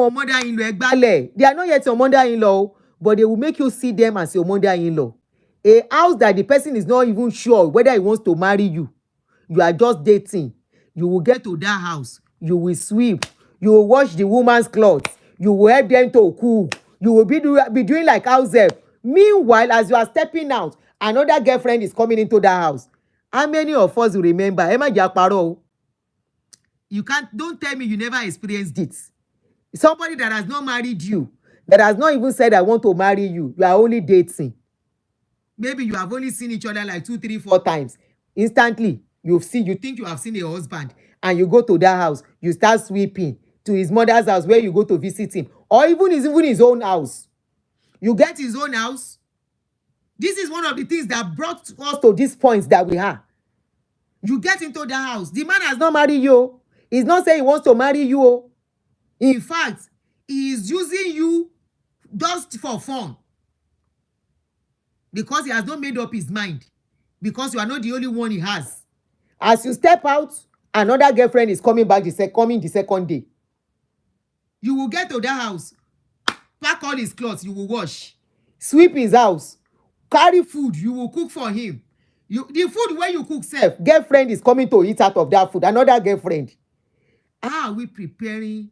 not yet your mother-in-law, but they will make you see them as your mother-in-law. A house that the person is not even sure whether he wants to marry you. You are just dating. You will get to that house. You will sweep. You will wash the woman's clothes. You will help them to cook. You will be doing like house help. Meanwhile, as you are stepping out, another girlfriend is coming into that house. How many of us will remember? You don't tell me you never experienced it. Somebody that has not married you, that has not even said, I want to marry you, you are only dating. maybe you have only seen each other like 2, 3, 4 times. Instantly, you think you have seen a husband, and you go to that house, you start sweeping to his mother's house where you go to visit him, or even his own house. You get his own house. This is one of the things that brought us to this point that we are. You get into the house. The man has not married you. He's not saying he wants to marry you. In fact, he is using you just for fun, because he has not made up his mind, because you are not the only one he has. As you step out, another girlfriend is coming back the second day. You will get to that house, pack all his clothes, you will wash, sweep his house, carry food, you will cook for him. The food where you cook sef, girlfriend is coming to eat out of that food, another girlfriend. How are we preparing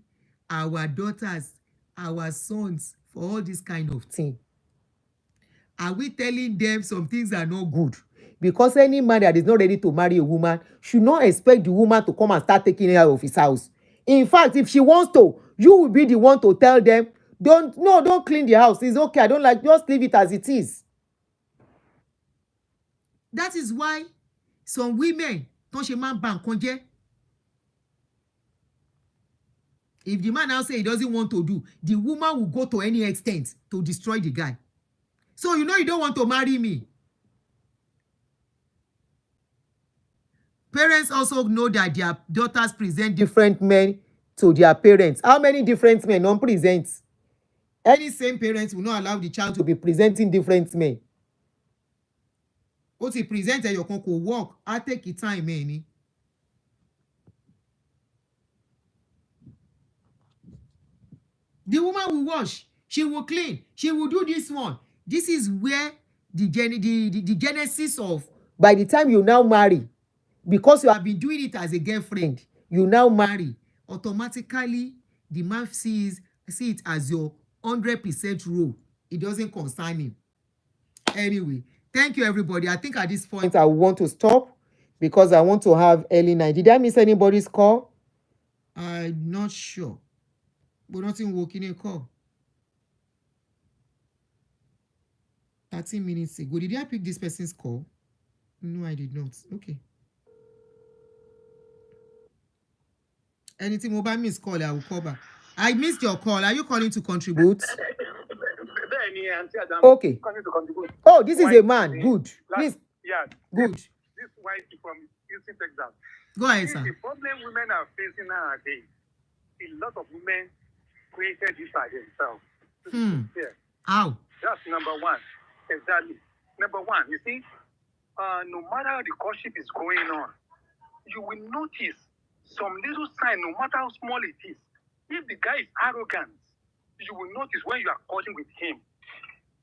our daughters, our sons for all this kind of thing? Are we telling them some things are not good? Because any man that is not ready to marry a woman should not expect the woman to come and start taking her out of his house. In fact, if she wants to, you will be the one to tell them, don't clean the house. It's okay. I don't like, just leave it as it is. That is why some women don't ṣe máa ń ba nǹkan jẹ́. If the man now say he doesn't want to do, the woman will go to any extent to destroy the guy. So you know you don't want to marry me. Parents also know that their daughters present different men to their parents. How many different men don't present? Any same parents will not allow the child to be presenting different men. Ó ti present ẹyọ̀kan kò work, I take it time ni. The woman will wash, she will clean, she will do this one. This is where the genesis of, by the time you now marry, because you have been doing it as a girlfriend, you now marry, automatically the man see it as your 100% role. It doesn't concern him. Anyway, thank you everybody. I think at this point I want to stop because I want to have early night. Did I miss anybody's call? I'm not sure. But nothing working a call. 13 minutes ago. Did I pick this person's call? No, I did not. Okay. Anything mobile miss call, I will call back. I missed your call. Are you calling to contribute? Okay. Oh, this is a man. Good. Please. Yeah. Good. This wife from Houston, Texas. Go ahead, sir. The problem women are facing nowadays, a lot of women created this by themselves. Yeah. How? That's number one. Exactly. Number one, you see, no matter how the courtship is going on, you will notice some little sign, no matter how small it is. If the guy is arrogant, you will notice when you are courting with him.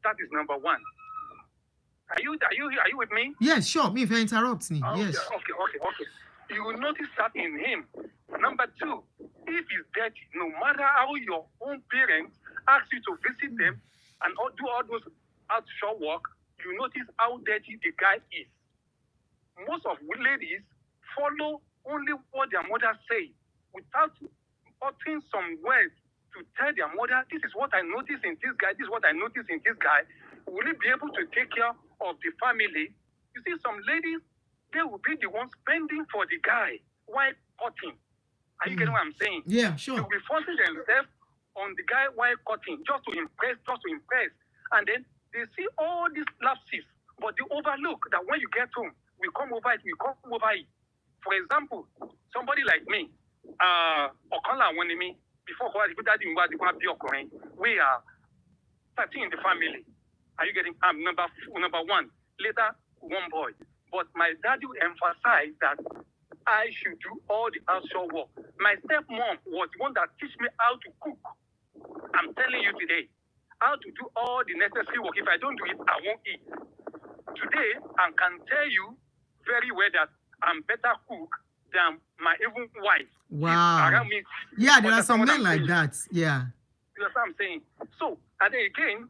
That is number one. Are you with me? Yes, sure. Me if you interrupt me. Okay, Yes. Okay. You will notice that in him. Number two, if he's dirty, no matter how your own parents ask you to visit them and do all those outshore work, you notice how dirty the guy is. Most of ladies follow only what their mother say without uttering some words to tell their mother, this is what I notice in this guy, this is what I notice in this guy. Will he be able to take care of the family? You see, some ladies, they will be the ones spending for the guy while cutting. Are you getting what I'm saying? Yeah, sure. They will be forcing themselves on the guy while cutting, just to impress. And then they see all these lapses, but they overlook that when you get home, we come over it. For example, somebody like me, Okanla Wanimi, before we are 13 in the family. Are you getting? I'm number one. Later, one boy. But my daddy emphasized that I should do all the outshore work. My stepmom was the one that teach me how to cook. I'm telling you today, how to do all the necessary work. If I don't do it, I won't eat. Today, I can tell you very well that I'm better cook than my even wife. Wow. Yeah, there are some men like that. Yeah. You know what I'm saying? So, and then again,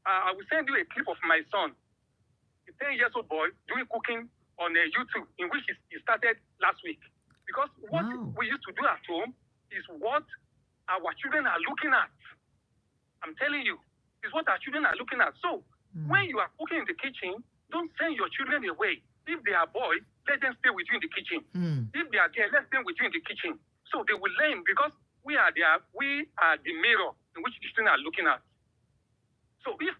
I will send you a clip of my son, a 10-year-old boy, doing cooking on YouTube, in which he started last week. Because what we used to do at home is what our children are looking at. I'm telling you, is what our children are looking at. So, when you are cooking in the kitchen, Don't send your children away. If they are boys, let them stay with you in the kitchen. If they are girls, let them with you in the kitchen. So they will learn, because we are the mirror in which the children are looking at. So if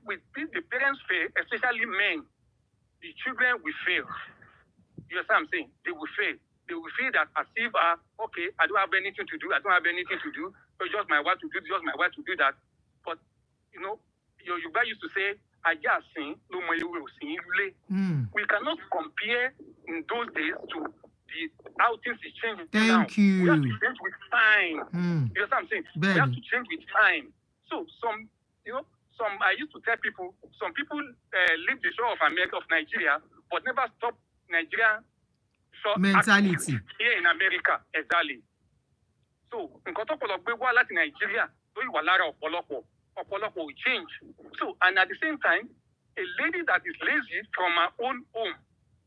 the parents fail, especially men, the children will fail. You understand what I'm saying? They will fail. They will feel that as if, okay, I don't have anything to do. I don't have anything to do. So just my wife to do, just my wife to do that. But, you know, your Yoruba used to say, we cannot compare in those days to how things is changing now. Thank you. We have to change with time. You know what I'm saying? We have to change with time. So I used to tell people, some people leave the shore of America, of Nigeria, but never stop Nigeria mentality here in America. Exactly. So nǹkan tó pọ̀lọ̀ gbé wá láti Nigeria lórí wà lára ọ̀pọ̀lọpọ̀ will change. So, and at the same time, a lady that is lazy from her own home,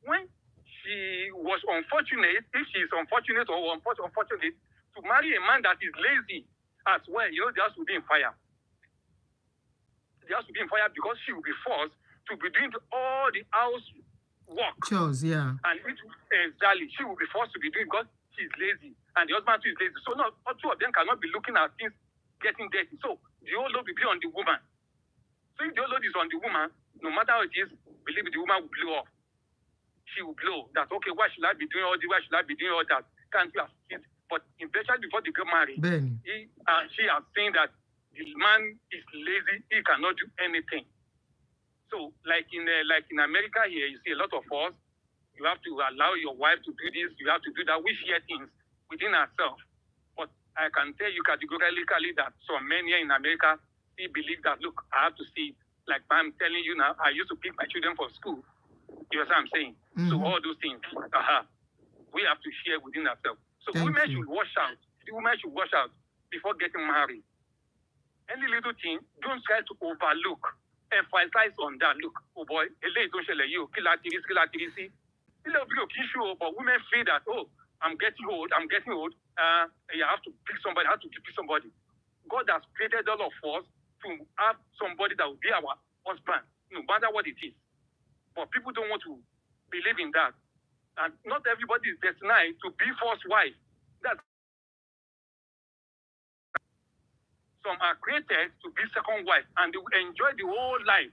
when she was unfortunate, if she is unfortunate or unfortunate to marry a man that is lazy as well, you know, there has to be in fire. There has to be in fire, because she will be forced to be doing all the house work. Chores, yeah. And exactly, she will be forced to be doing, because she is lazy, and the husband too is lazy. So not all two of them cannot be looking at things getting dirty. So the whole load will be on the woman. So if the whole load is on the woman, no matter how it is, believe me, the woman will blow off. She will blow that, okay, why should I be doing all this? Why should I be doing all that? Can't you assist? But eventually, before they get married, she has seen that the man is lazy, he cannot do anything. So, like in America here, you see a lot of us, you have to allow your wife to do this, you have to do that. We share things within ourselves. But I can tell you categorically that some men here in America still believe that, look, I have to see, like I'm telling you now, I used to pick my children from school. You know what I'm saying? So all those things, we have to share within ourselves. So women should watch out. The women should watch out before getting married. Any little thing, don't try to overlook. Emphasize on that. Look, oh boy, but women feel that, oh, I'm getting old. You have to pick somebody, God has created all of us to have somebody that will be our husband, no matter what it is. But people don't want to believe in that. And not everybody is destined to be first wife. Some are created to be second wife, and they will enjoy the whole life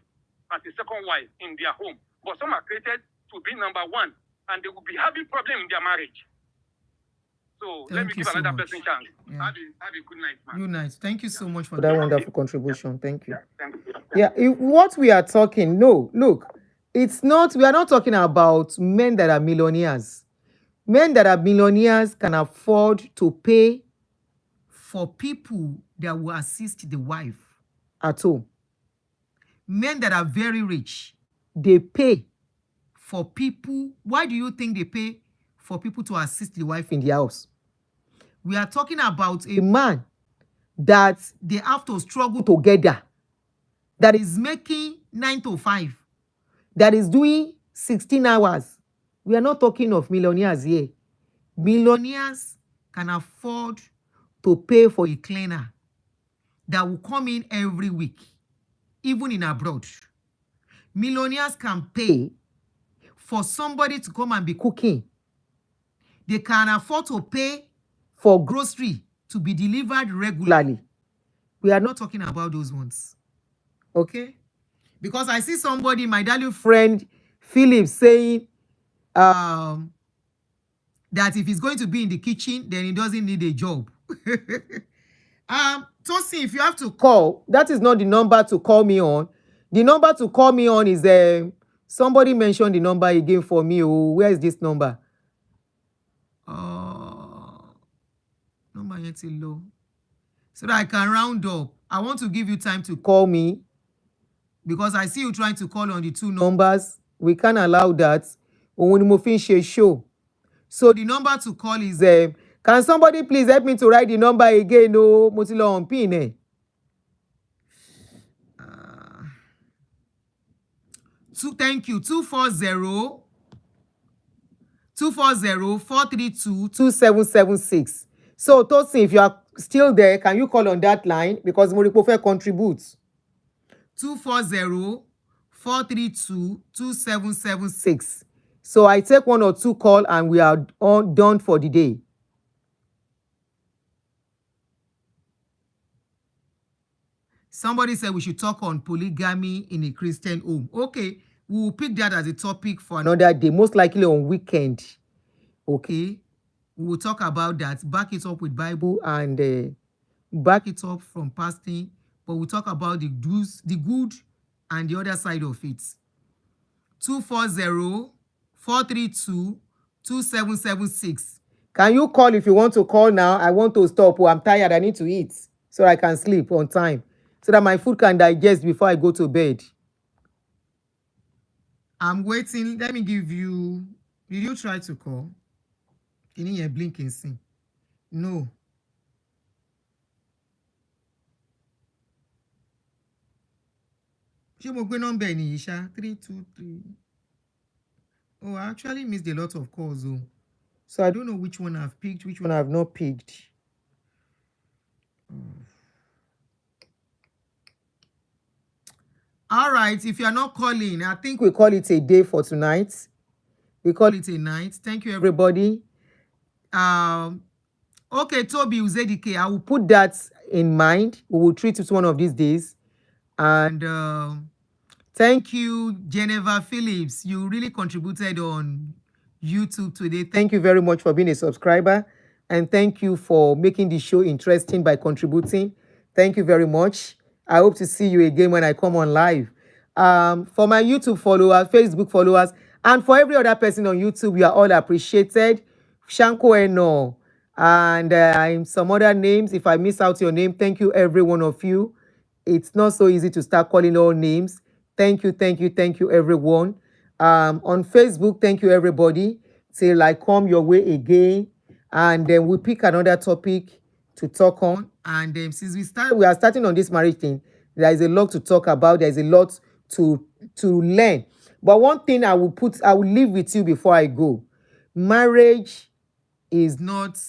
as a second wife in their home. But some are created to be number one, and they will be having problems in their marriage. So let me give another person a chance. Yeah. Have a good night, man. Good night. Thank you so much for that wonderful contribution. Thank you. Thank you. Yeah, what we are talking, no, look, it's not, we are not talking about men that are millionaires. Men that are millionaires can afford to pay for people that will assist the wife at home. Men that are very rich, they pay for people. Why do you think they pay for people to assist the wife in the house? We are talking about a man that they have to struggle together, that is making 9 to 5, that is doing 16 hours. We are not talking of millionaires here. Millionaires can afford to pay for a cleaner that will come in every week, even in abroad. Millionaires can pay for somebody to come and be cooking. They can afford to pay for grocery to be delivered regularly. We are not talking about those ones. Okay? Because I see somebody, my darling friend Philip, saying that if he's going to be in the kitchen, then he doesn't need a job. Tosin, if you have to call, that is not the number to call me on. The number to call me on is somebody mentioned the number again for me. Oh, where is this number? Number yet low. So that I can round up. I want to give you time to call me, because I see you trying to call on the two numbers. We can't allow that. Show. So the number to call is can somebody please help me to write the number again? No, Motilo on pin. Thank you. 240-432-2776. So Tosin, if you are still there, can you call on that line? Because Moripo contributes. 432-2776. So I take 1 or 2 call and we are all done for the day. Somebody said we should talk on polygamy in a Christian home. Okay, we will pick that as a topic for another day, most likely on weekend. Okay, we will talk about that, back it up with Bible and back it up from fasting, but we'll talk about the do's, the good and the other side of it. 240-432-2776. Can you call if you want to call now? I want to stop. Oh, I'm tired. I need to eat so I can sleep on time, so that my food can digest before I go to bed. I'm waiting. Let me give you. Did you try to call? Can you hear blinking? See? No. Ṣé mo gbé number ní Isha 323. Oh, I actually missed a lot of calls. Oh. So I don't know which one I've picked, which one I've not picked. All right, if you are not calling, I think we call it a day for tonight. We call it a night. Thank you, everybody. Okay, Toby Uzedike, I will put that in mind. We will treat it one of these days. And thank you, Geneva Phillips. You really contributed on YouTube today. Thank you very much for being a subscriber. And thank you for making the show interesting by contributing. Thank you very much. I hope to see you again when I come on live. For my YouTube followers, Facebook followers, and for every other person on YouTube, you are all appreciated. Shanko Eno, and some other names. If I miss out your name, thank you, every one of you. It's not so easy to start calling all names. Thank you, thank you, thank you, everyone. On Facebook, thank you, everybody. Till I come your way again, and then we pick another topic to talk on. And since we are starting on this marriage thing, there is a lot to talk about. There is a lot to learn. But one thing I will leave with you before I go: marriage is not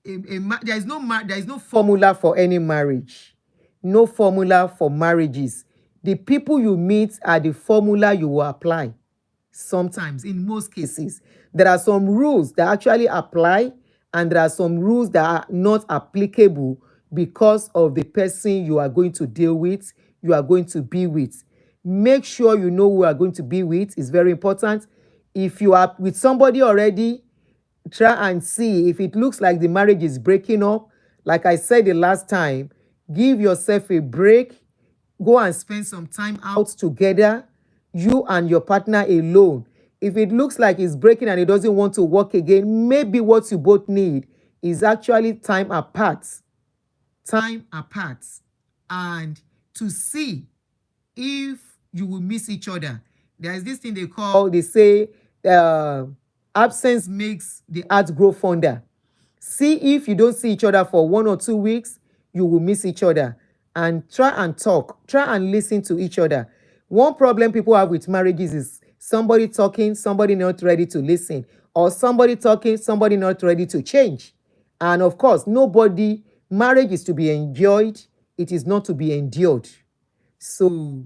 there is no formula for any marriage. No formula for marriages. The people you meet are the formula you will apply. Sometimes, in most cases, there are some rules that actually apply, and there are some rules that are not applicable because of the person you are going to deal with, you are going to be with. Make sure you know who you are going to be with. It's very important. If you are with somebody already, try and see if it looks like the marriage is breaking up. Like I said the last time, give yourself a break. Go and spend some time out together, you and your partner alone. If it looks like it's breaking and it doesn't want to work again, maybe what you both need is actually time apart. Time apart. And to see if you will miss each other. There's this thing they say, absence makes the heart grow fonder. See if you don't see each other for 1 or 2 weeks, you will miss each other. And try and talk, try and listen to each other. One problem people have with marriages is somebody talking, somebody not ready to listen, or somebody talking, somebody not ready to change. And of course, marriage is to be enjoyed, it is not to be endured. So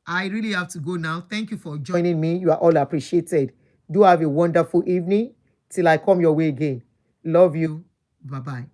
I really have to go now. Thank you for joining me. You are all appreciated. Do have a wonderful evening till I come your way again. Love you. Bye-bye.